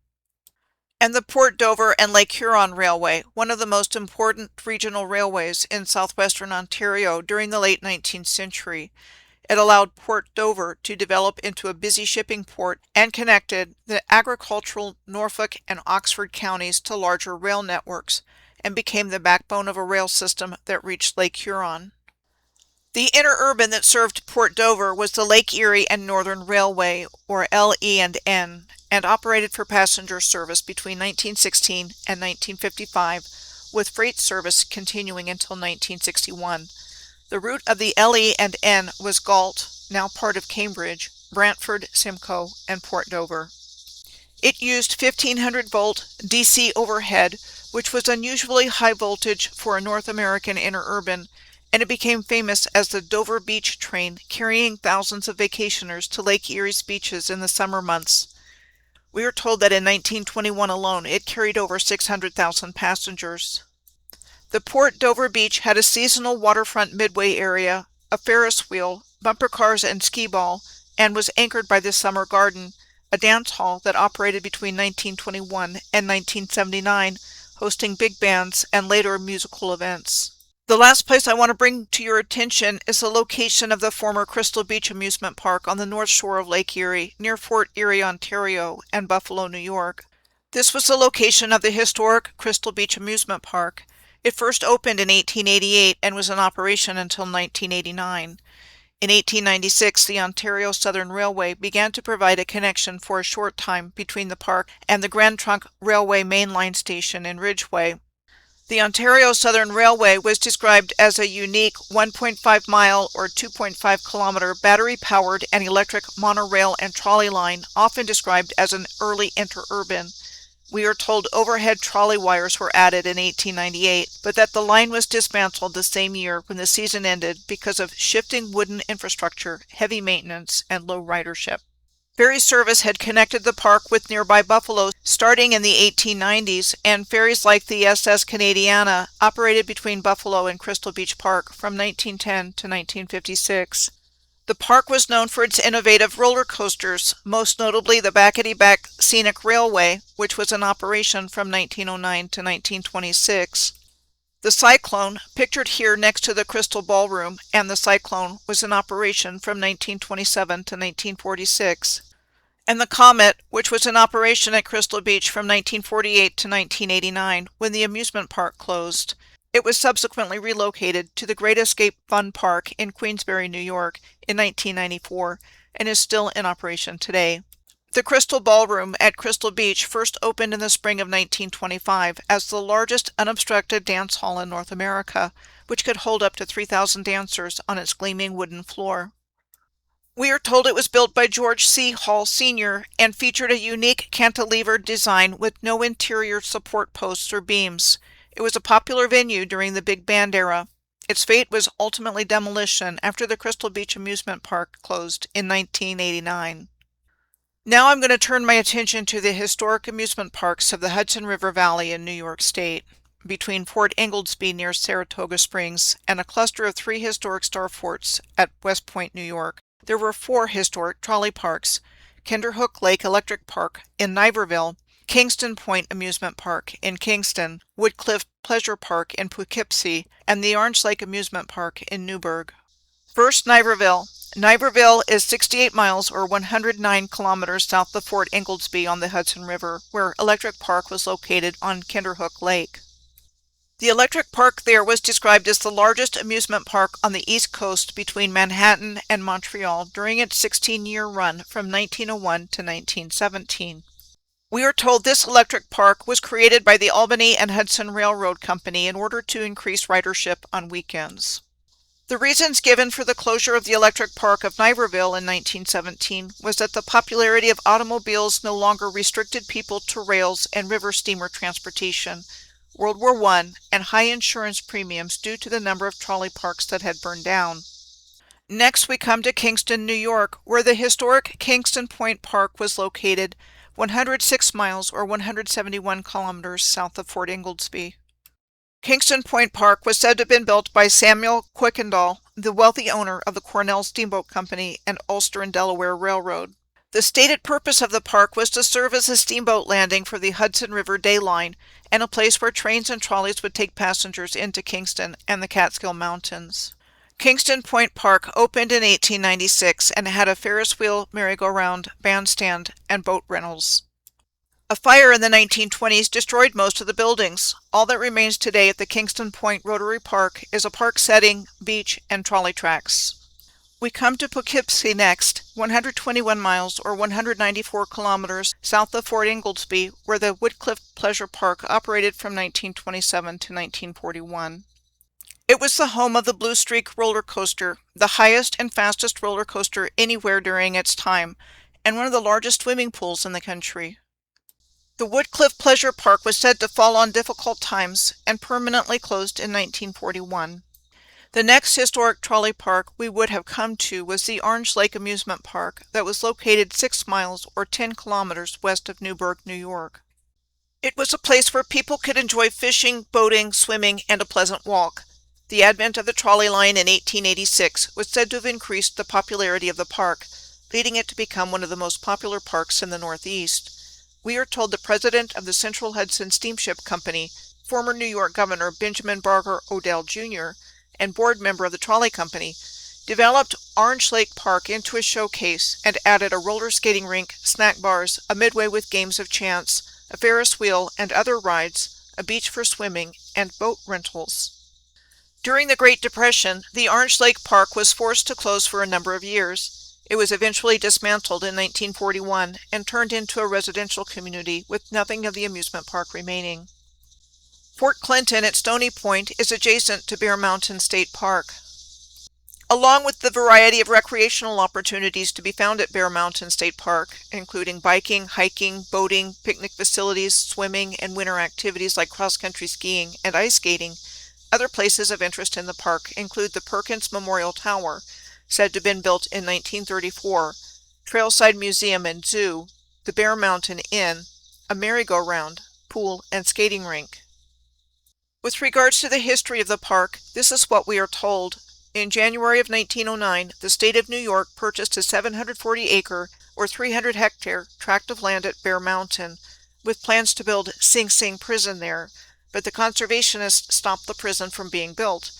and the Port Dover and Lake Huron Railway, one of the most important regional railways in southwestern Ontario during the late 19th century. It allowed Port Dover to develop into a busy shipping port and connected the agricultural Norfolk and Oxford counties to larger rail networks, and became the backbone of a rail system that reached Lake Huron. The interurban that served Port Dover was the Lake Erie and Northern Railway, or LE&N, and operated for passenger service between 1916 and 1955, with freight service continuing until 1961. The route of the LE&N was Galt, now part of Cambridge, Brantford, Simcoe, and Port Dover. It used 1500-volt DC overhead, which was unusually high voltage for a North American interurban, and it became famous as the Dover Beach Train, carrying thousands of vacationers to Lake Erie's beaches in the summer months. We are told that in 1921 alone, it carried over 600,000 passengers. The Port Dover Beach had a seasonal waterfront midway area, a Ferris wheel, bumper cars, and skee ball, and was anchored by the Summer Garden, a dance hall that operated between 1921 and 1979, hosting big bands and later musical events. The last place I want to bring to your attention is the location of the former Crystal Beach Amusement Park on the north shore of Lake Erie, near Fort Erie, Ontario, and Buffalo, New York. This was the location of the historic Crystal Beach Amusement Park. It first opened in 1888 and was in operation until 1989. In 1896, the Ontario Southern Railway began to provide a connection for a short time between the park and the Grand Trunk Railway mainline station in Ridgeway. The Ontario Southern Railway was described as a unique 1.5-mile or 2.5-kilometer battery-powered and electric monorail and trolley line, often described as an early interurban. We are told overhead trolley wires were added in 1898, but that the line was dismantled the same year when the season ended because of shifting wooden infrastructure, heavy maintenance, and low ridership. Ferry service had connected the park with nearby Buffalo starting in the 1890s, and ferries like the SS Canadiana operated between Buffalo and Crystal Beach Park from 1910 to 1956. The park was known for its innovative roller coasters, most notably the Backety-Back Scenic Railway, which was in operation from 1909 to 1926. The Cyclone, pictured here next to the Crystal Ballroom, and the Cyclone was in operation from 1927 to 1946. And the Comet, which was in operation at Crystal Beach from 1948 to 1989, when the amusement park closed. It was subsequently relocated to the Great Escape Fun Park in Queensbury, New York in 1994 and is still in operation today. The Crystal Ballroom at Crystal Beach first opened in the spring of 1925 as the largest unobstructed dance hall in North America, which could hold up to 3,000 dancers on its gleaming wooden floor. We are told it was built by George C. Hall Sr. and featured a unique cantilever design with no interior support posts or beams. It was a popular venue during the big band era. Its fate was ultimately demolition after the Crystal Beach Amusement Park closed in 1989. Now I'm going to turn my attention to the historic amusement parks of the Hudson River Valley in New York State, between Fort Inglesby near Saratoga Springs and a cluster of 3 historic star forts at West Point, New York. There were 4 historic trolley parks: Kinderhook Lake Electric Park in Niverville, Kingston Point Amusement Park in Kingston, Woodcliff Pleasure Park in Poughkeepsie, and the Orange Lake Amusement Park in Newburgh. First, Niverville. Niverville is 68 miles or 109 kilometers south of Fort Inglesby on the Hudson River, where Electric Park was located on Kinderhook Lake. The electric park there was described as the largest amusement park on the East Coast between Manhattan and Montreal during its 16-year run from 1901 to 1917. We are told this electric park was created by the Albany and Hudson Railroad Company in order to increase ridership on weekends. The reasons given for the closure of the electric park of Niverville in 1917 was that the popularity of automobiles no longer restricted people to rails and river steamer transportation, World War I, and high insurance premiums due to the number of trolley parks that had burned down. Next, we come to Kingston, New York, where the historic Kingston Point Park was located, 106 miles or 171 kilometers south of Fort Inglesby. Kingston Point Park was said to have been built by Samuel Kuykendall, the wealthy owner of the Cornell Steamboat Company and Ulster and Delaware Railroad. The stated purpose of the park was to serve as a steamboat landing for the Hudson River Day Line and a place where trains and trolleys would take passengers into Kingston and the Catskill Mountains. Kingston Point Park opened in 1896 and had a Ferris wheel, merry-go-round, bandstand, and boat rentals. A fire in the 1920s destroyed most of the buildings. All that remains today at the Kingston Point Rotary Park is a park setting, beach, and trolley tracks. We come to Poughkeepsie next, 121 miles or 194 kilometers south of Fort Inglesby, where the Woodcliff Pleasure Park operated from 1927 to 1941. It was the home of the Blue Streak roller coaster, the highest and fastest roller coaster anywhere during its time, and one of the largest swimming pools in the country. The Woodcliff Pleasure Park was said to fall on difficult times and permanently closed in 1941. The next historic trolley park we would have come to was the Orange Lake Amusement Park that was located 6 miles or 10 kilometers west of Newburgh, New York. It was a place where people could enjoy fishing, boating, swimming, and a pleasant walk. The advent of the trolley line in 1886 was said to have increased the popularity of the park, leading it to become one of the most popular parks in the Northeast. We are told the president of the Central Hudson Steamship Company, former New York Governor Benjamin Barker Odell Jr., and board member of the trolley company, developed Orange Lake Park into a showcase and added a roller skating rink, snack bars, a midway with games of chance, a Ferris wheel and other rides, a beach for swimming, and boat rentals. During the Great Depression, the Orange Lake Park was forced to close for a number of years. It was eventually dismantled in 1941 and turned into a residential community with nothing of the amusement park remaining. Fort Clinton at Stony Point is adjacent to Bear Mountain State Park. Along with the variety of recreational opportunities to be found at Bear Mountain State Park, including biking, hiking, boating, picnic facilities, swimming, and winter activities like cross-country skiing and ice skating, other places of interest in the park include the Perkins Memorial Tower, said to have been built in 1934, Trailside Museum and Zoo, the Bear Mountain Inn, a merry-go-round, pool, and skating rink. With regards to the history of the park, this is what we are told. In January of 1909, the state of New York purchased a 740-acre or 300-hectare tract of land at Bear Mountain, with plans to build Sing Sing Prison there, but the conservationists stopped the prison from being built.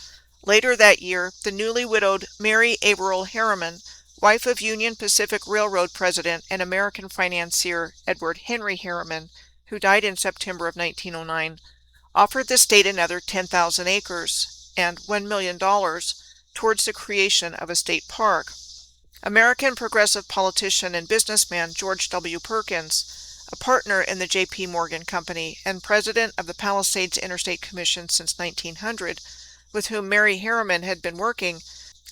Later that year, the newly widowed Mary Averill Harriman, wife of Union Pacific Railroad president and American financier Edward Henry Harriman, who died in September of 1909, offered the state another 10,000 acres and $1 million towards the creation of a state park. American progressive politician and businessman George W. Perkins, a partner in the J.P. Morgan Company and president of the Palisades Interstate Commission since 1900, with whom Mary Harriman had been working,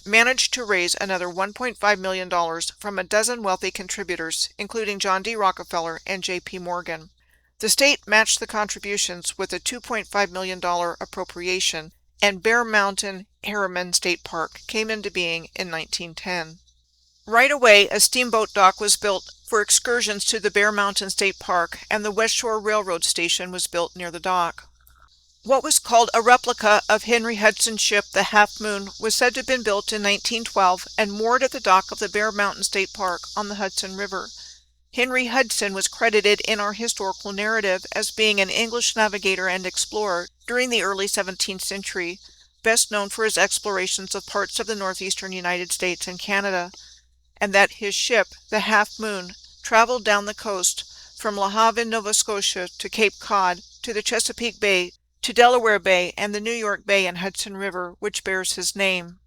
managed to raise another $1.5 million from a dozen wealthy contributors, including John D. Rockefeller and J.P. Morgan. The state matched the contributions with a $2.5 million appropriation, and Bear Mountain Harriman State Park came into being in 1910. Right away, a steamboat dock was built for excursions to the Bear Mountain State Park, and the West Shore Railroad Station was built near the dock. What was called a replica of Henry Hudson's ship, the Half Moon, was said to have been built in 1912 and moored at the dock of the Bear Mountain State Park on the Hudson River. Henry Hudson was credited in our historical narrative as being an English navigator and explorer during the early 17th century, best known for his explorations of parts of the northeastern United States and Canada, and that his ship, the Half Moon, traveled down the coast from Le Havre, Nova Scotia, to Cape Cod, to the Chesapeake Bay, to Delaware Bay, and the New York Bay and Hudson River, which bears his name.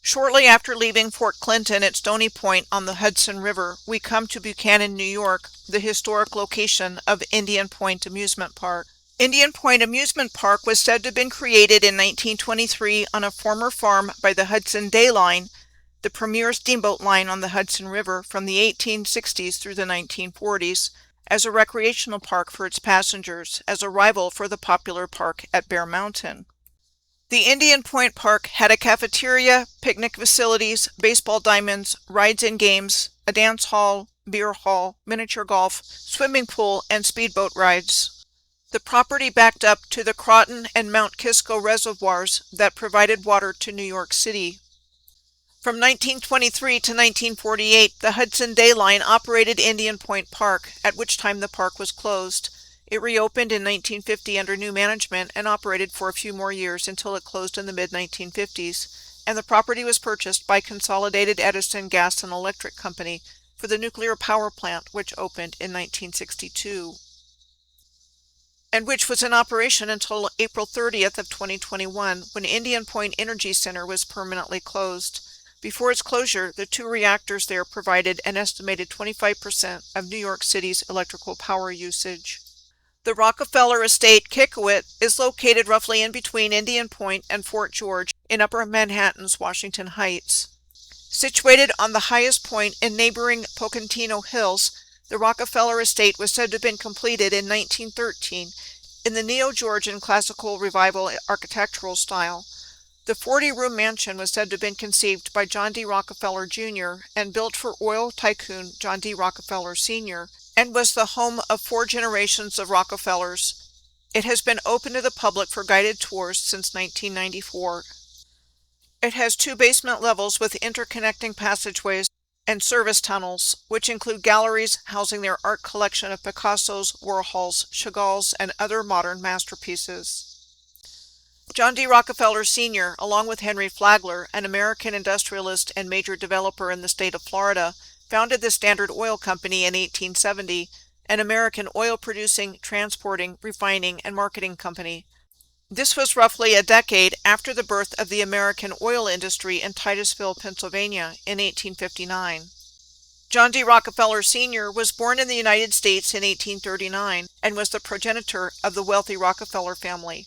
Shortly after leaving Fort Clinton at Stony Point on the Hudson River, we come to Buchanan, New York, the historic location of Indian Point Amusement Park. Indian Point Amusement Park was said to have been created in 1923 on a former farm by the Hudson Day Line, the premier steamboat line on the Hudson River from the 1860s through the 1940s, as a recreational park for its passengers, as a rival for the popular park at Bear Mountain. The Indian Point Park had a cafeteria, picnic facilities, baseball diamonds, rides and games, a dance hall, beer hall, miniature golf, swimming pool, and speedboat rides. The property backed up to the Croton and Mount Kisco reservoirs that provided water to New York City. From 1923 to 1948, the Hudson Day Line operated Indian Point Park, at which time the park was closed. It reopened in 1950 under new management and operated for a few more years until it closed in the mid-1950s, and the property was purchased by Consolidated Edison Gas and Electric Company for the nuclear power plant, which opened in 1962, and which was in operation until April 30th of 2021, when Indian Point Energy Center was permanently closed. Before its closure, the two reactors there provided an estimated 25% of New York City's electrical power usage. The Rockefeller Estate, Kikowit, is located roughly in between Indian Point and Fort George in Upper Manhattan's Washington Heights. Situated on the highest point in neighboring Pocentino Hills, the Rockefeller Estate was said to have been completed in 1913 in the Neo-Georgian Classical Revival architectural style. The 40-room mansion was said to have been conceived by John D. Rockefeller Jr. and built for oil tycoon John D. Rockefeller Sr., and was the home of 4 generations of Rockefellers. It has been open to the public for guided tours since 1994. It has 2 basement levels with interconnecting passageways and service tunnels, which include galleries housing their art collection of Picassos, Warhols, Chagalls, and other modern masterpieces. John D. Rockefeller Sr., along with Henry Flagler, an American industrialist and major developer in the state of Florida, founded the Standard Oil Company in 1870 an American oil-producing, transporting, refining, and marketing company. This was roughly a decade after the birth of the American oil industry in Titusville, Pennsylvania in 1859. John D. Rockefeller Sr. was born in the United States in 1839 and was the progenitor of the wealthy Rockefeller family.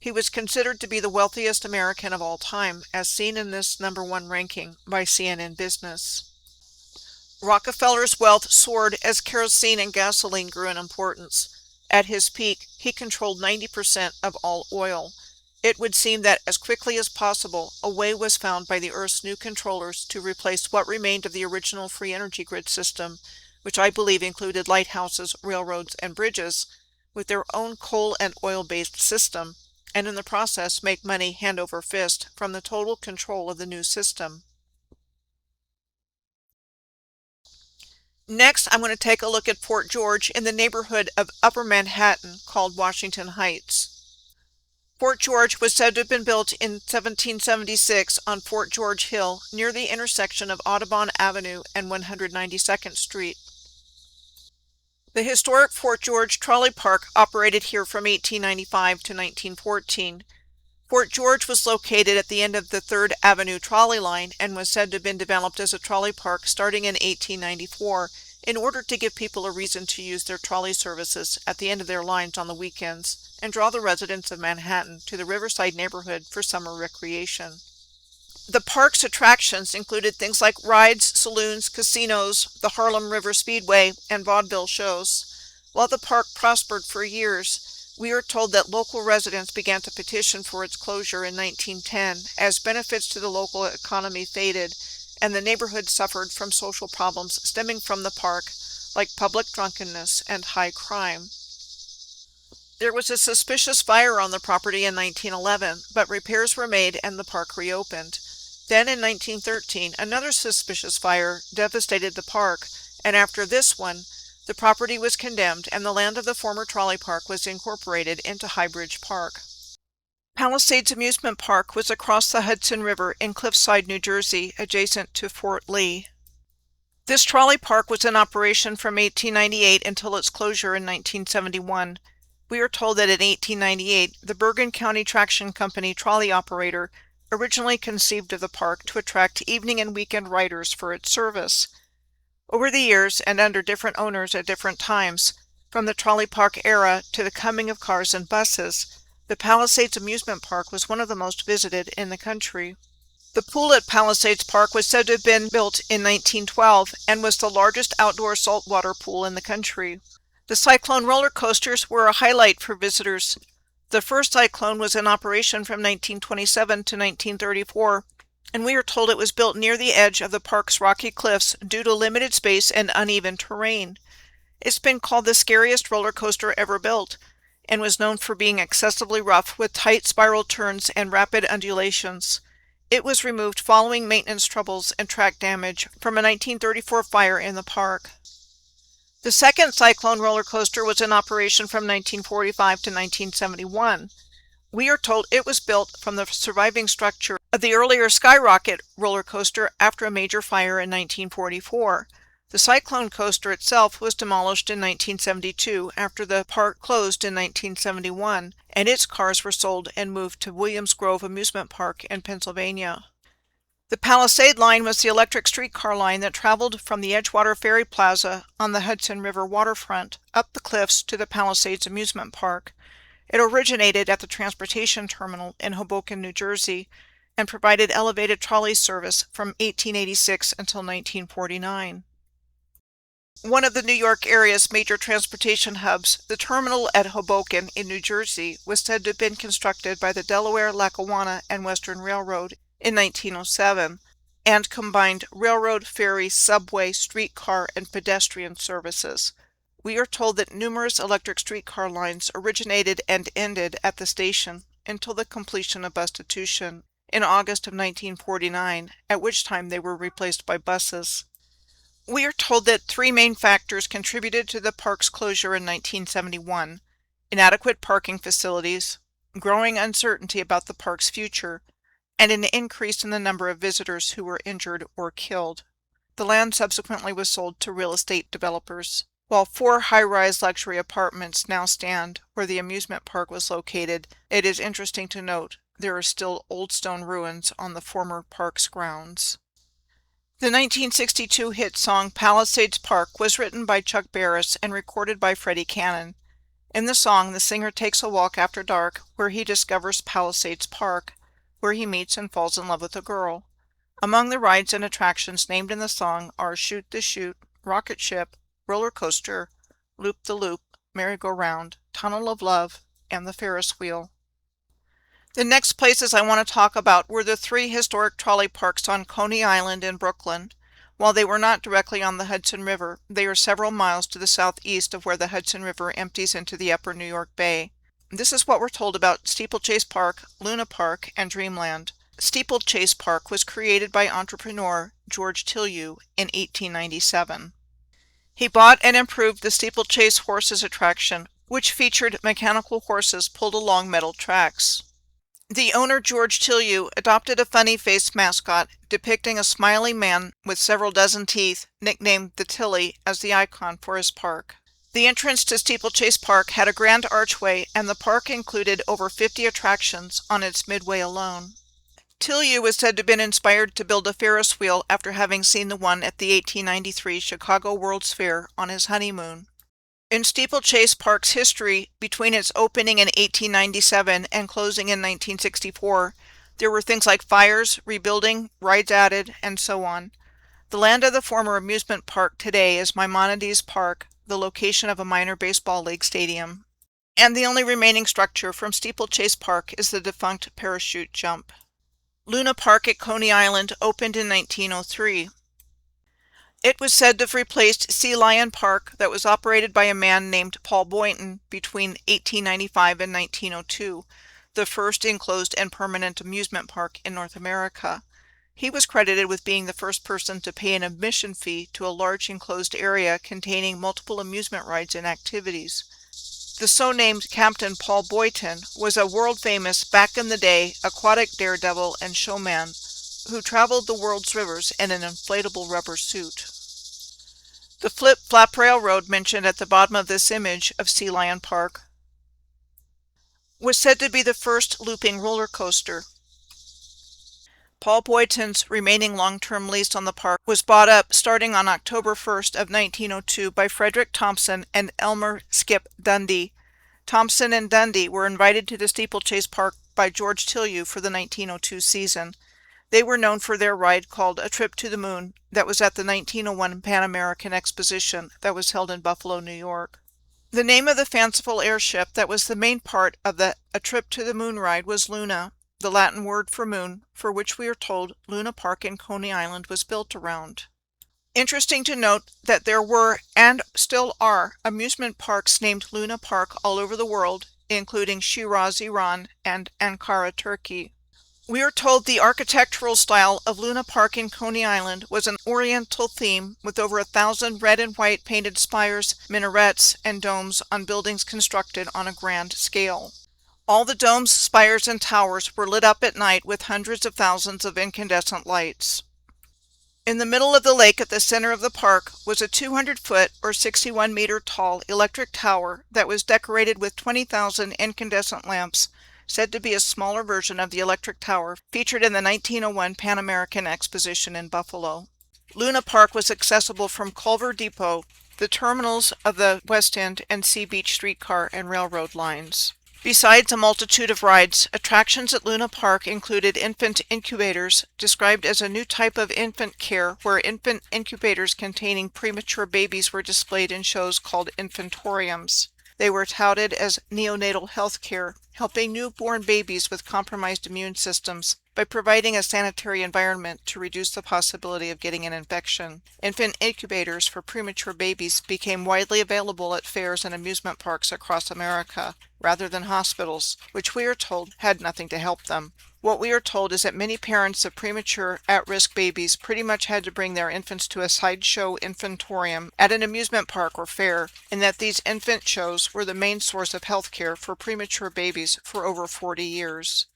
He was considered to be the wealthiest American of all time, as seen in this #1 ranking by CNN Business. Rockefeller's wealth soared as kerosene and gasoline grew in importance. At his peak, he controlled 90% of all oil. It would seem that as quickly as possible, a way was found by the Earth's new controllers to replace what remained of the original free energy grid system, which I believe included lighthouses, railroads, and bridges, with their own coal and oil-based system, and in the process make money hand over fist from the total control of the new system. Next, I'm going to take a look at Fort George in the neighborhood of Upper Manhattan called Washington Heights. Fort George was said to have been built in 1776 on Fort George Hill near the intersection of Audubon Avenue and 192nd Street. The historic Fort George Trolley Park operated here from 1895 to 1914. Fort George was located at the end of the 3rd Avenue trolley line and was said to have been developed as a trolley park starting in 1894 in order to give people a reason to use their trolley services at the end of their lines on the weekends and draw the residents of Manhattan to the Riverside neighborhood for summer recreation. The park's attractions included things like rides, saloons, casinos, the Harlem River Speedway, and vaudeville shows. While the park prospered for years, we are told that local residents began to petition for its closure in 1910 as benefits to the local economy faded and the neighborhood suffered from social problems stemming from the park, like public drunkenness and high crime. There was a suspicious fire on the property in 1911, but repairs were made and the park reopened. Then in 1913, another suspicious fire devastated the park, and after this one, the property was condemned and the land of the former trolley park was incorporated into Highbridge Park. Palisades Amusement Park was across the Hudson River in Cliffside, New Jersey, adjacent to Fort Lee. This trolley park was in operation from 1898 until its closure in 1971. We are told that in 1898, the Bergen County Traction Company trolley operator originally conceived of the park to attract evening and weekend riders for its service. Over the years, and under different owners at different times, from the trolley park era to the coming of cars and buses, the Palisades Amusement Park was one of the most visited in the country. The pool at Palisades Park was said to have been built in 1912 and was the largest outdoor saltwater pool in the country. The Cyclone roller coasters were a highlight for visitors. The first Cyclone was in operation from 1927 to 1934, and we are told it was built near the edge of the park's rocky cliffs due to limited space and uneven terrain. It's been called the scariest roller coaster ever built, and was known for being excessively rough with tight spiral turns and rapid undulations. It was removed following maintenance troubles and track damage from a 1934 fire in the park. The second Cyclone roller coaster was in operation from 1945 to 1971. We are told it was built from the surviving structure of the earlier Skyrocket roller coaster after a major fire in 1944. The Cyclone coaster itself was demolished in 1972 after the park closed in 1971, and its cars were sold and moved to Williams Grove Amusement Park in Pennsylvania. The Palisade line was the electric streetcar line that traveled from the Edgewater Ferry Plaza on the Hudson River waterfront up the cliffs to the Palisades Amusement Park. It originated at the transportation terminal in Hoboken, New Jersey, and provided elevated trolley service from 1886 until 1949. One of the New York area's major transportation hubs, the terminal at Hoboken in New Jersey, was said to have been constructed by the Delaware, Lackawanna, and Western Railroad in 1907, and combined railroad, ferry, subway, streetcar, and pedestrian services. We are told that numerous electric streetcar lines originated and ended at the station until the completion of Bustitution in August of 1949, at which time they were replaced by buses. We are told that three main factors contributed to the park's closure in 1971: inadequate parking facilities, growing uncertainty about the park's future, and an increase in the number of visitors who were injured or killed. The land subsequently was sold to real estate developers. While 4 high-rise luxury apartments now stand where the amusement park was located, it is interesting to note there are still old stone ruins on the former park's grounds. The 1962 hit song Palisades Park was written by Chuck Barris and recorded by Freddie Cannon. In the song, the singer takes a walk after dark where he discovers Palisades Park, where he meets and falls in love with a girl. Among the rides and attractions named in the song are Shoot the Chute, Rocket Ship, Roller Coaster, Loop the Loop, Merry-Go-Round, Tunnel of Love, and the Ferris Wheel. The next places I want to talk about were the 3 historic trolley parks on Coney Island in Brooklyn. While they were not directly on the Hudson River, they are several miles to the southeast of where the Hudson River empties into the upper New York Bay. This is what we're told about Steeplechase Park, Luna Park, and Dreamland. Steeplechase Park was created by entrepreneur George Tillieu in 1897. He bought and improved the Steeplechase Horses attraction, which featured mechanical horses pulled along metal tracks. The owner, George Tillieu, adopted a funny-faced mascot depicting a smiling man with several dozen teeth, nicknamed the Tilly, as the icon for his park. The entrance to Steeplechase Park had a grand archway, and the park included over 50 attractions on its midway alone. Tillieu was said to have been inspired to build a Ferris wheel after having seen the one at the 1893 Chicago World's Fair on his honeymoon. In Steeplechase Park's history, between its opening in 1897 and closing in 1964, there were things like fires, rebuilding, rides added, and so on. The land of the former amusement park today is Maimonides Park, the location of a minor baseball league stadium. And the only remaining structure from Steeplechase Park is the defunct parachute jump. Luna Park at Coney Island opened in 1903. It was said to have replaced Sea Lion Park that was operated by a man named Paul Boynton between 1895 and 1902, the first enclosed and permanent amusement park in North America. He was credited with being the first person to pay an admission fee to a large enclosed area containing multiple amusement rides and activities. The so-named Captain Paul Boynton was a world-famous, back-in-the-day, aquatic daredevil and showman who traveled the world's rivers in an inflatable rubber suit. The Flip-Flap Railroad mentioned at the bottom of this image of Sea Lion Park was said to be the first looping roller coaster. Paul Boynton's remaining long-term lease on the park was bought up starting on October 1st of 1902 by Frederick Thompson and Elmer Skip Dundee. Thompson and Dundee were invited to the Steeplechase Park by George Tillieu for the 1902 season. They were known for their ride called A Trip to the Moon that was at the 1901 Pan American Exposition that was held in Buffalo, New York. The name of the fanciful airship that was the main part of the A Trip to the Moon ride was Luna, the Latin word for moon, for which we are told Luna Park in Coney Island was built around. Interesting to note that there were, and still are, amusement parks named Luna Park all over the world, including Shiraz, Iran, and Ankara, Turkey. We are told the architectural style of Luna Park in Coney Island was an oriental theme with over 1,000 red and white painted spires, minarets, and domes on buildings constructed on a grand scale. All the domes, spires, and towers were lit up at night with hundreds of thousands of incandescent lights. In the middle of the lake at the center of the park was a 200-foot or 61-meter tall electric tower that was decorated with 20,000 incandescent lamps, said to be a smaller version of the electric tower featured in the 1901 Pan American Exposition in Buffalo. Luna Park was accessible from Culver Depot, the terminals of the West End and Sea Beach streetcar and railroad lines. Besides a multitude of rides, attractions at Luna Park included infant incubators, described as a new type of infant care where infant incubators containing premature babies were displayed in shows called infantoriums. They were touted as neonatal health care, helping newborn babies with compromised immune systems by providing a sanitary environment to reduce the possibility of getting an infection. Infant incubators for premature babies became widely available at fairs and amusement parks across America, rather than hospitals, which we are told had nothing to help them. What we are told is that many parents of premature, at-risk babies pretty much had to bring their infants to a sideshow infantorium at an amusement park or fair, and that these infant shows were the main source of health care for premature babies for over 40 years.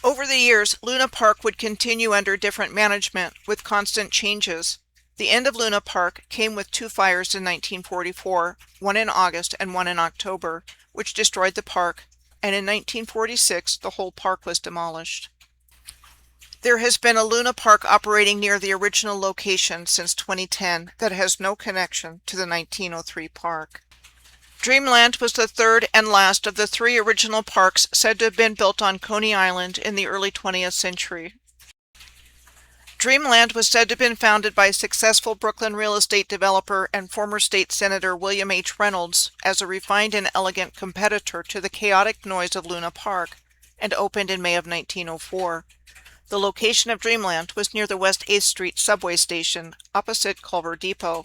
Over the years, Luna Park would continue under different management with constant changes. The end of Luna Park came with two fires in 1944, one in August and one in October, which destroyed the park, and in 1946 the whole park was demolished. There has been a Luna Park operating near the original location since 2010 that has no connection to the 1903 park. Dreamland was the third and last of the three original parks said to have been built on Coney Island in the early 20th century. Dreamland was said to have been founded by successful Brooklyn real estate developer and former state senator William H. Reynolds as a refined and elegant competitor to the chaotic noise of Luna Park, and opened in May of 1904. The location of Dreamland was near the West 8th Street subway station, opposite Culver Depot.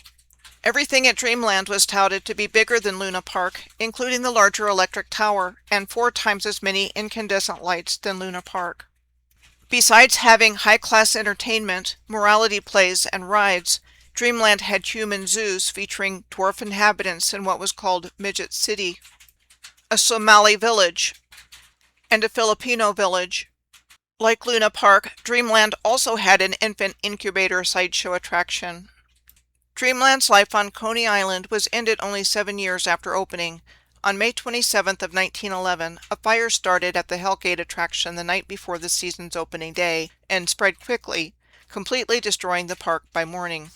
Everything at Dreamland was touted to be bigger than Luna Park, including the larger electric tower, and 4 times as many incandescent lights than Luna Park. Besides having high-class entertainment, morality plays, and rides, Dreamland had human zoos featuring dwarf inhabitants in what was called Midget City, a Somali village, and a Filipino village. Like Luna Park, Dreamland also had an infant incubator sideshow attraction. Dreamland's life on Coney Island was ended only 7 years after opening. On May 27th of 1911, a fire started at the Hellgate attraction the night before the season's opening day and spread quickly, completely destroying the park by morning.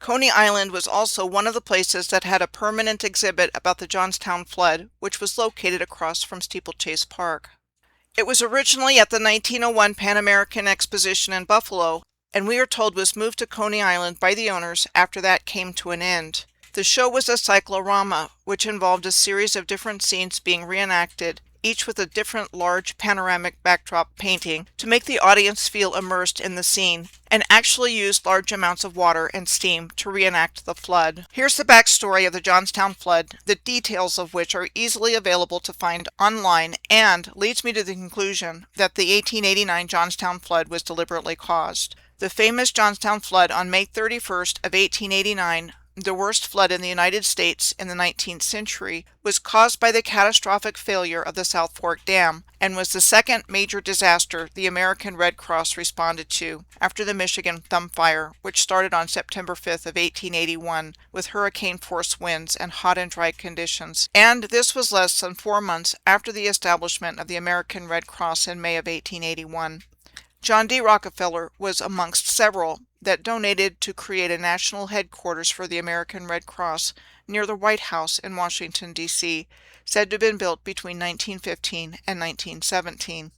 Coney Island was also one of the places that had a permanent exhibit about the Johnstown flood, which was located across from Steeplechase Park. It was originally at the 1901 Pan American Exposition in Buffalo, and we are told was moved to Coney Island by the owners after that came to an end. The show was a cyclorama, which involved a series of different scenes being reenacted, each with a different large panoramic backdrop painting to make the audience feel immersed in the scene, and actually used large amounts of water and steam to reenact the flood. Here's the backstory of the Johnstown flood, the details of which are easily available to find online, and leads me to the conclusion that the 1889 Johnstown flood was deliberately caused. The famous Johnstown flood on May 31st of 1889, the worst flood in the United States in the 19th century, was caused by the catastrophic failure of the South Fork Dam, and was the second major disaster the American Red Cross responded to after the Michigan Thumb Fire, which started on September 5th of 1881 with hurricane-force winds and hot and dry conditions. And this was less than 4 months after the establishment of the American Red Cross in May of 1881. John D. Rockefeller was amongst several that donated to create a national headquarters for the American Red Cross near the White House in Washington, D.C., said to have been built between 1915 and 1917.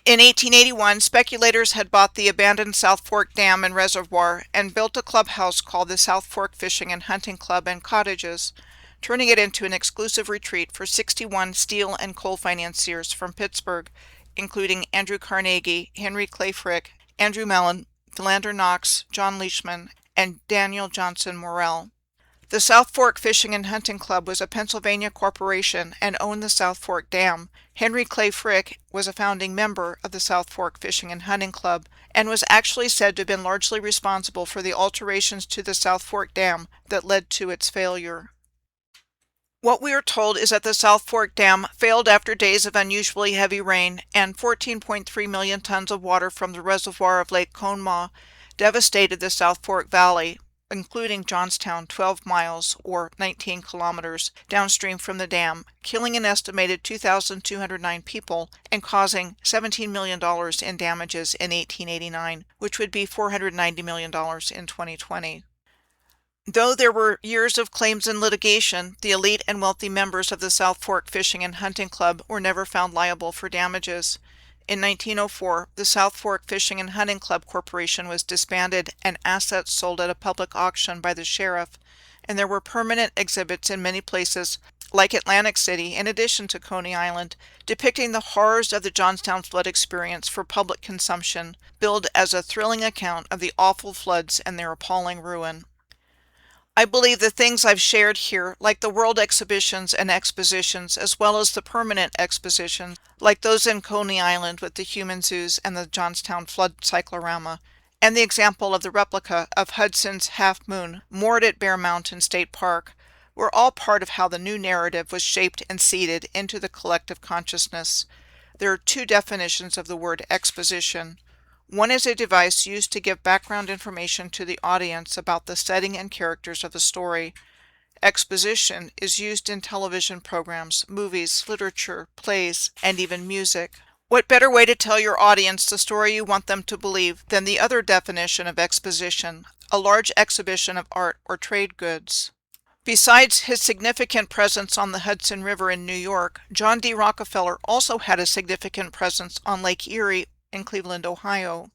In 1881, speculators had bought the abandoned South Fork Dam and Reservoir and built a clubhouse called the South Fork Fishing and Hunting Club and Cottages, turning it into an exclusive retreat for 61 steel and coal financiers from Pittsburgh, including Andrew Carnegie, Henry Clay Frick, Andrew Mellon, Philander Knox, John Leishman, and Daniel Johnson Morrell. The South Fork Fishing and Hunting Club was a Pennsylvania corporation and owned the South Fork Dam. Henry Clay Frick was a founding member of the South Fork Fishing and Hunting Club and was actually said to have been largely responsible for the alterations to the South Fork Dam that led to its failure. What we are told is that the South Fork Dam failed after days of unusually heavy rain, and 14.3 million tons of water from the reservoir of Lake Conemaugh devastated the South Fork Valley, including Johnstown, 12 miles, or 19 kilometers, downstream from the dam, killing an estimated 2,209 people and causing $17 million in damages in 1889, which would be $490 million in 2020. Though there were years of claims and litigation, the elite and wealthy members of the South Fork Fishing and Hunting Club were never found liable for damages. In 1904, the South Fork Fishing and Hunting Club Corporation was disbanded and assets sold at a public auction by the sheriff, and there were permanent exhibits in many places, like Atlantic City, in addition to Coney Island, depicting the horrors of the Johnstown flood experience for public consumption, billed as a thrilling account of the awful floods and their appalling ruin. I believe the things I've shared here, like the world exhibitions and expositions, as well as the permanent expositions, like those in Coney Island with the human zoos and the Johnstown flood cyclorama, and the example of the replica of Hudson's Half Moon moored at Bear Mountain State Park, were all part of how the new narrative was shaped and seeded into the collective consciousness. There are two definitions of the word exposition. One is a device used to give background information to the audience about the setting and characters of the story. Exposition is used in television programs, movies, literature, plays, and even music. What better way to tell your audience the story you want them to believe than the other definition of exposition, a large exhibition of art or trade goods? Besides his significant presence on the Hudson River in New York, John D. Rockefeller also had a significant presence on Lake Erie in Cleveland, Ohio.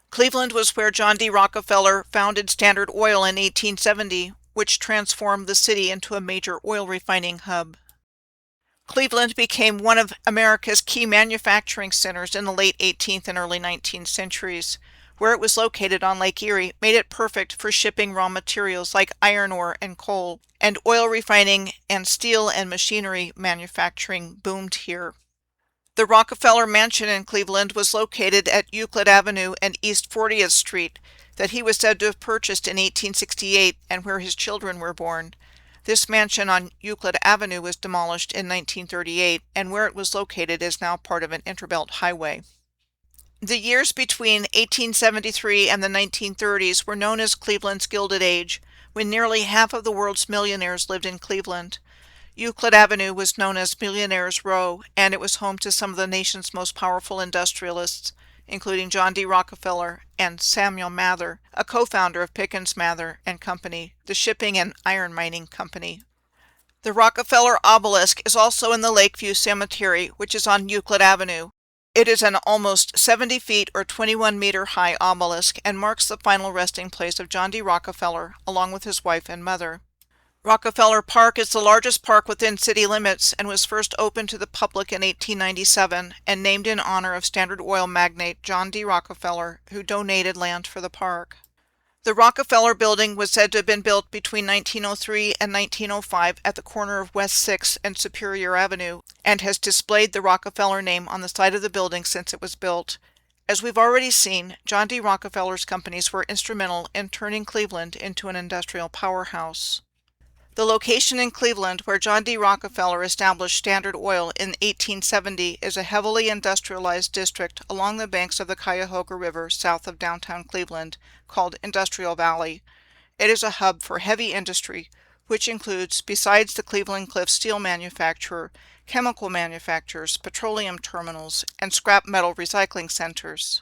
Cleveland was where John D. Rockefeller founded Standard Oil in 1870, which transformed the city into a major oil refining hub. Cleveland became one of America's key manufacturing centers in the late 18th and early 19th centuries. Where it was located on Lake Erie made it perfect for shipping raw materials like iron ore and coal, and oil refining and steel and machinery manufacturing boomed here. The Rockefeller Mansion in Cleveland was located at Euclid Avenue and East 40th Street, that he was said to have purchased in 1868 and where his children were born. This mansion on Euclid Avenue was demolished in 1938, and where it was located is now part of an interbelt highway. The years between 1873 and the 1930s were known as Cleveland's Gilded Age, when nearly half of the world's millionaires lived in Cleveland. Euclid Avenue was known as Millionaires Row, and it was home to some of the nation's most powerful industrialists, including John D. Rockefeller and Samuel Mather, a co-founder of Pickens Mather and Company, the shipping and iron mining company. The Rockefeller obelisk is also in the Lakeview Cemetery, which is on Euclid Avenue. It is an almost 70 feet or 21-meter high obelisk and marks the final resting place of John D. Rockefeller, along with his wife and mother. Rockefeller Park is the largest park within city limits and was first opened to the public in 1897 and named in honor of Standard Oil magnate John D. Rockefeller, who donated land for the park. The Rockefeller Building was said to have been built between 1903 and 1905 at the corner of West 6th and Superior Avenue, and has displayed the Rockefeller name on the side of the building since it was built. As we've already seen, John D. Rockefeller's companies were instrumental in turning Cleveland into an industrial powerhouse. The location in Cleveland where John D. Rockefeller established Standard Oil in 1870 is a heavily industrialized district along the banks of the Cuyahoga River south of downtown Cleveland called Industrial Valley. It is a hub for heavy industry, which includes, besides the Cleveland Cliffs steel manufacturer, chemical manufacturers, petroleum terminals, and scrap metal recycling centers.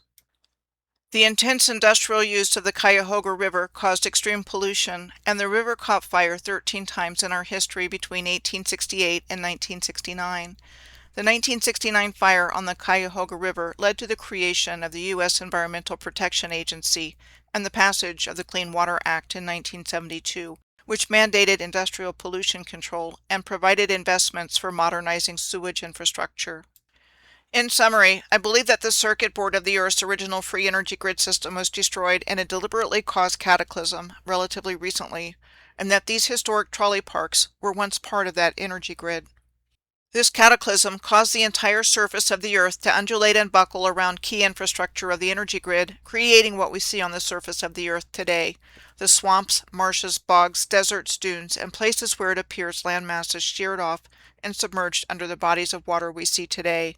The intense industrial use of the Cuyahoga River caused extreme pollution, and the river caught fire 13 times in our history between 1868 and 1969. The 1969 fire on the Cuyahoga River led to the creation of the U.S. Environmental Protection Agency and the passage of the Clean Water Act in 1972, which mandated industrial pollution control and provided investments for modernizing sewage infrastructure. In summary, I believe that the circuit board of the Earth's original free energy grid system was destroyed in a deliberately caused cataclysm relatively recently, and that these historic trolley parks were once part of that energy grid. This cataclysm caused the entire surface of the Earth to undulate and buckle around key infrastructure of the energy grid, creating what we see on the surface of the Earth today: the swamps, marshes, bogs, deserts, dunes, and places where it appears land masses sheared off and submerged under the bodies of water we see today.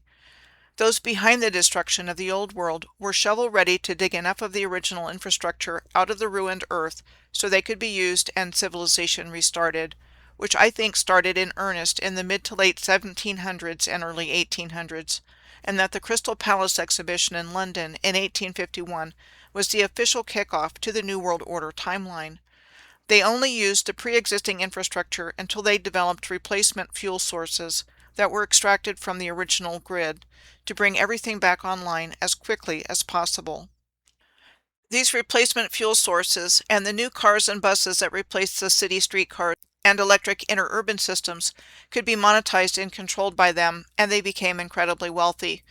Those behind the destruction of the old world were shovel-ready to dig enough of the original infrastructure out of the ruined earth so they could be used and civilization restarted, which I think started in earnest in the mid to late 1700s and early 1800s, and that the Crystal Palace exhibition in London in 1851 was the official kickoff to the New World Order timeline. They only used the pre-existing infrastructure until they developed replacement fuel sources that were extracted from the original grid to bring everything back online as quickly as possible. These replacement fuel sources and the new cars and buses that replaced the city streetcars and electric interurban systems could be monetized and controlled by them, and they became incredibly wealthy.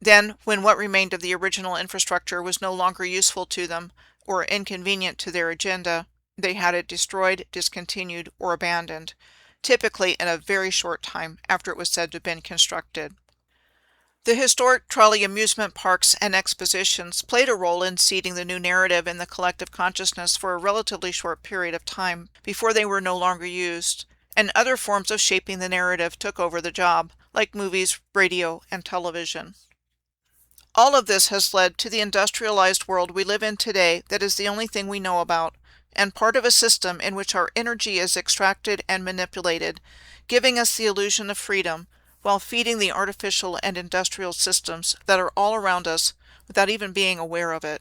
Then, when what remained of the original infrastructure was no longer useful to them or inconvenient to their agenda, they had it destroyed, discontinued, or abandoned, typically in a very short time after it was said to have been constructed. The historic trolley amusement parks and expositions played a role in seeding the new narrative in the collective consciousness for a relatively short period of time before they were no longer used, and other forms of shaping the narrative took over the job, like movies, radio, and television. All of this has led to the industrialized world we live in today that is the only thing we know about, and part of a system in which our energy is extracted and manipulated, giving us the illusion of freedom, while feeding the artificial and industrial systems that are all around us without even being aware of it.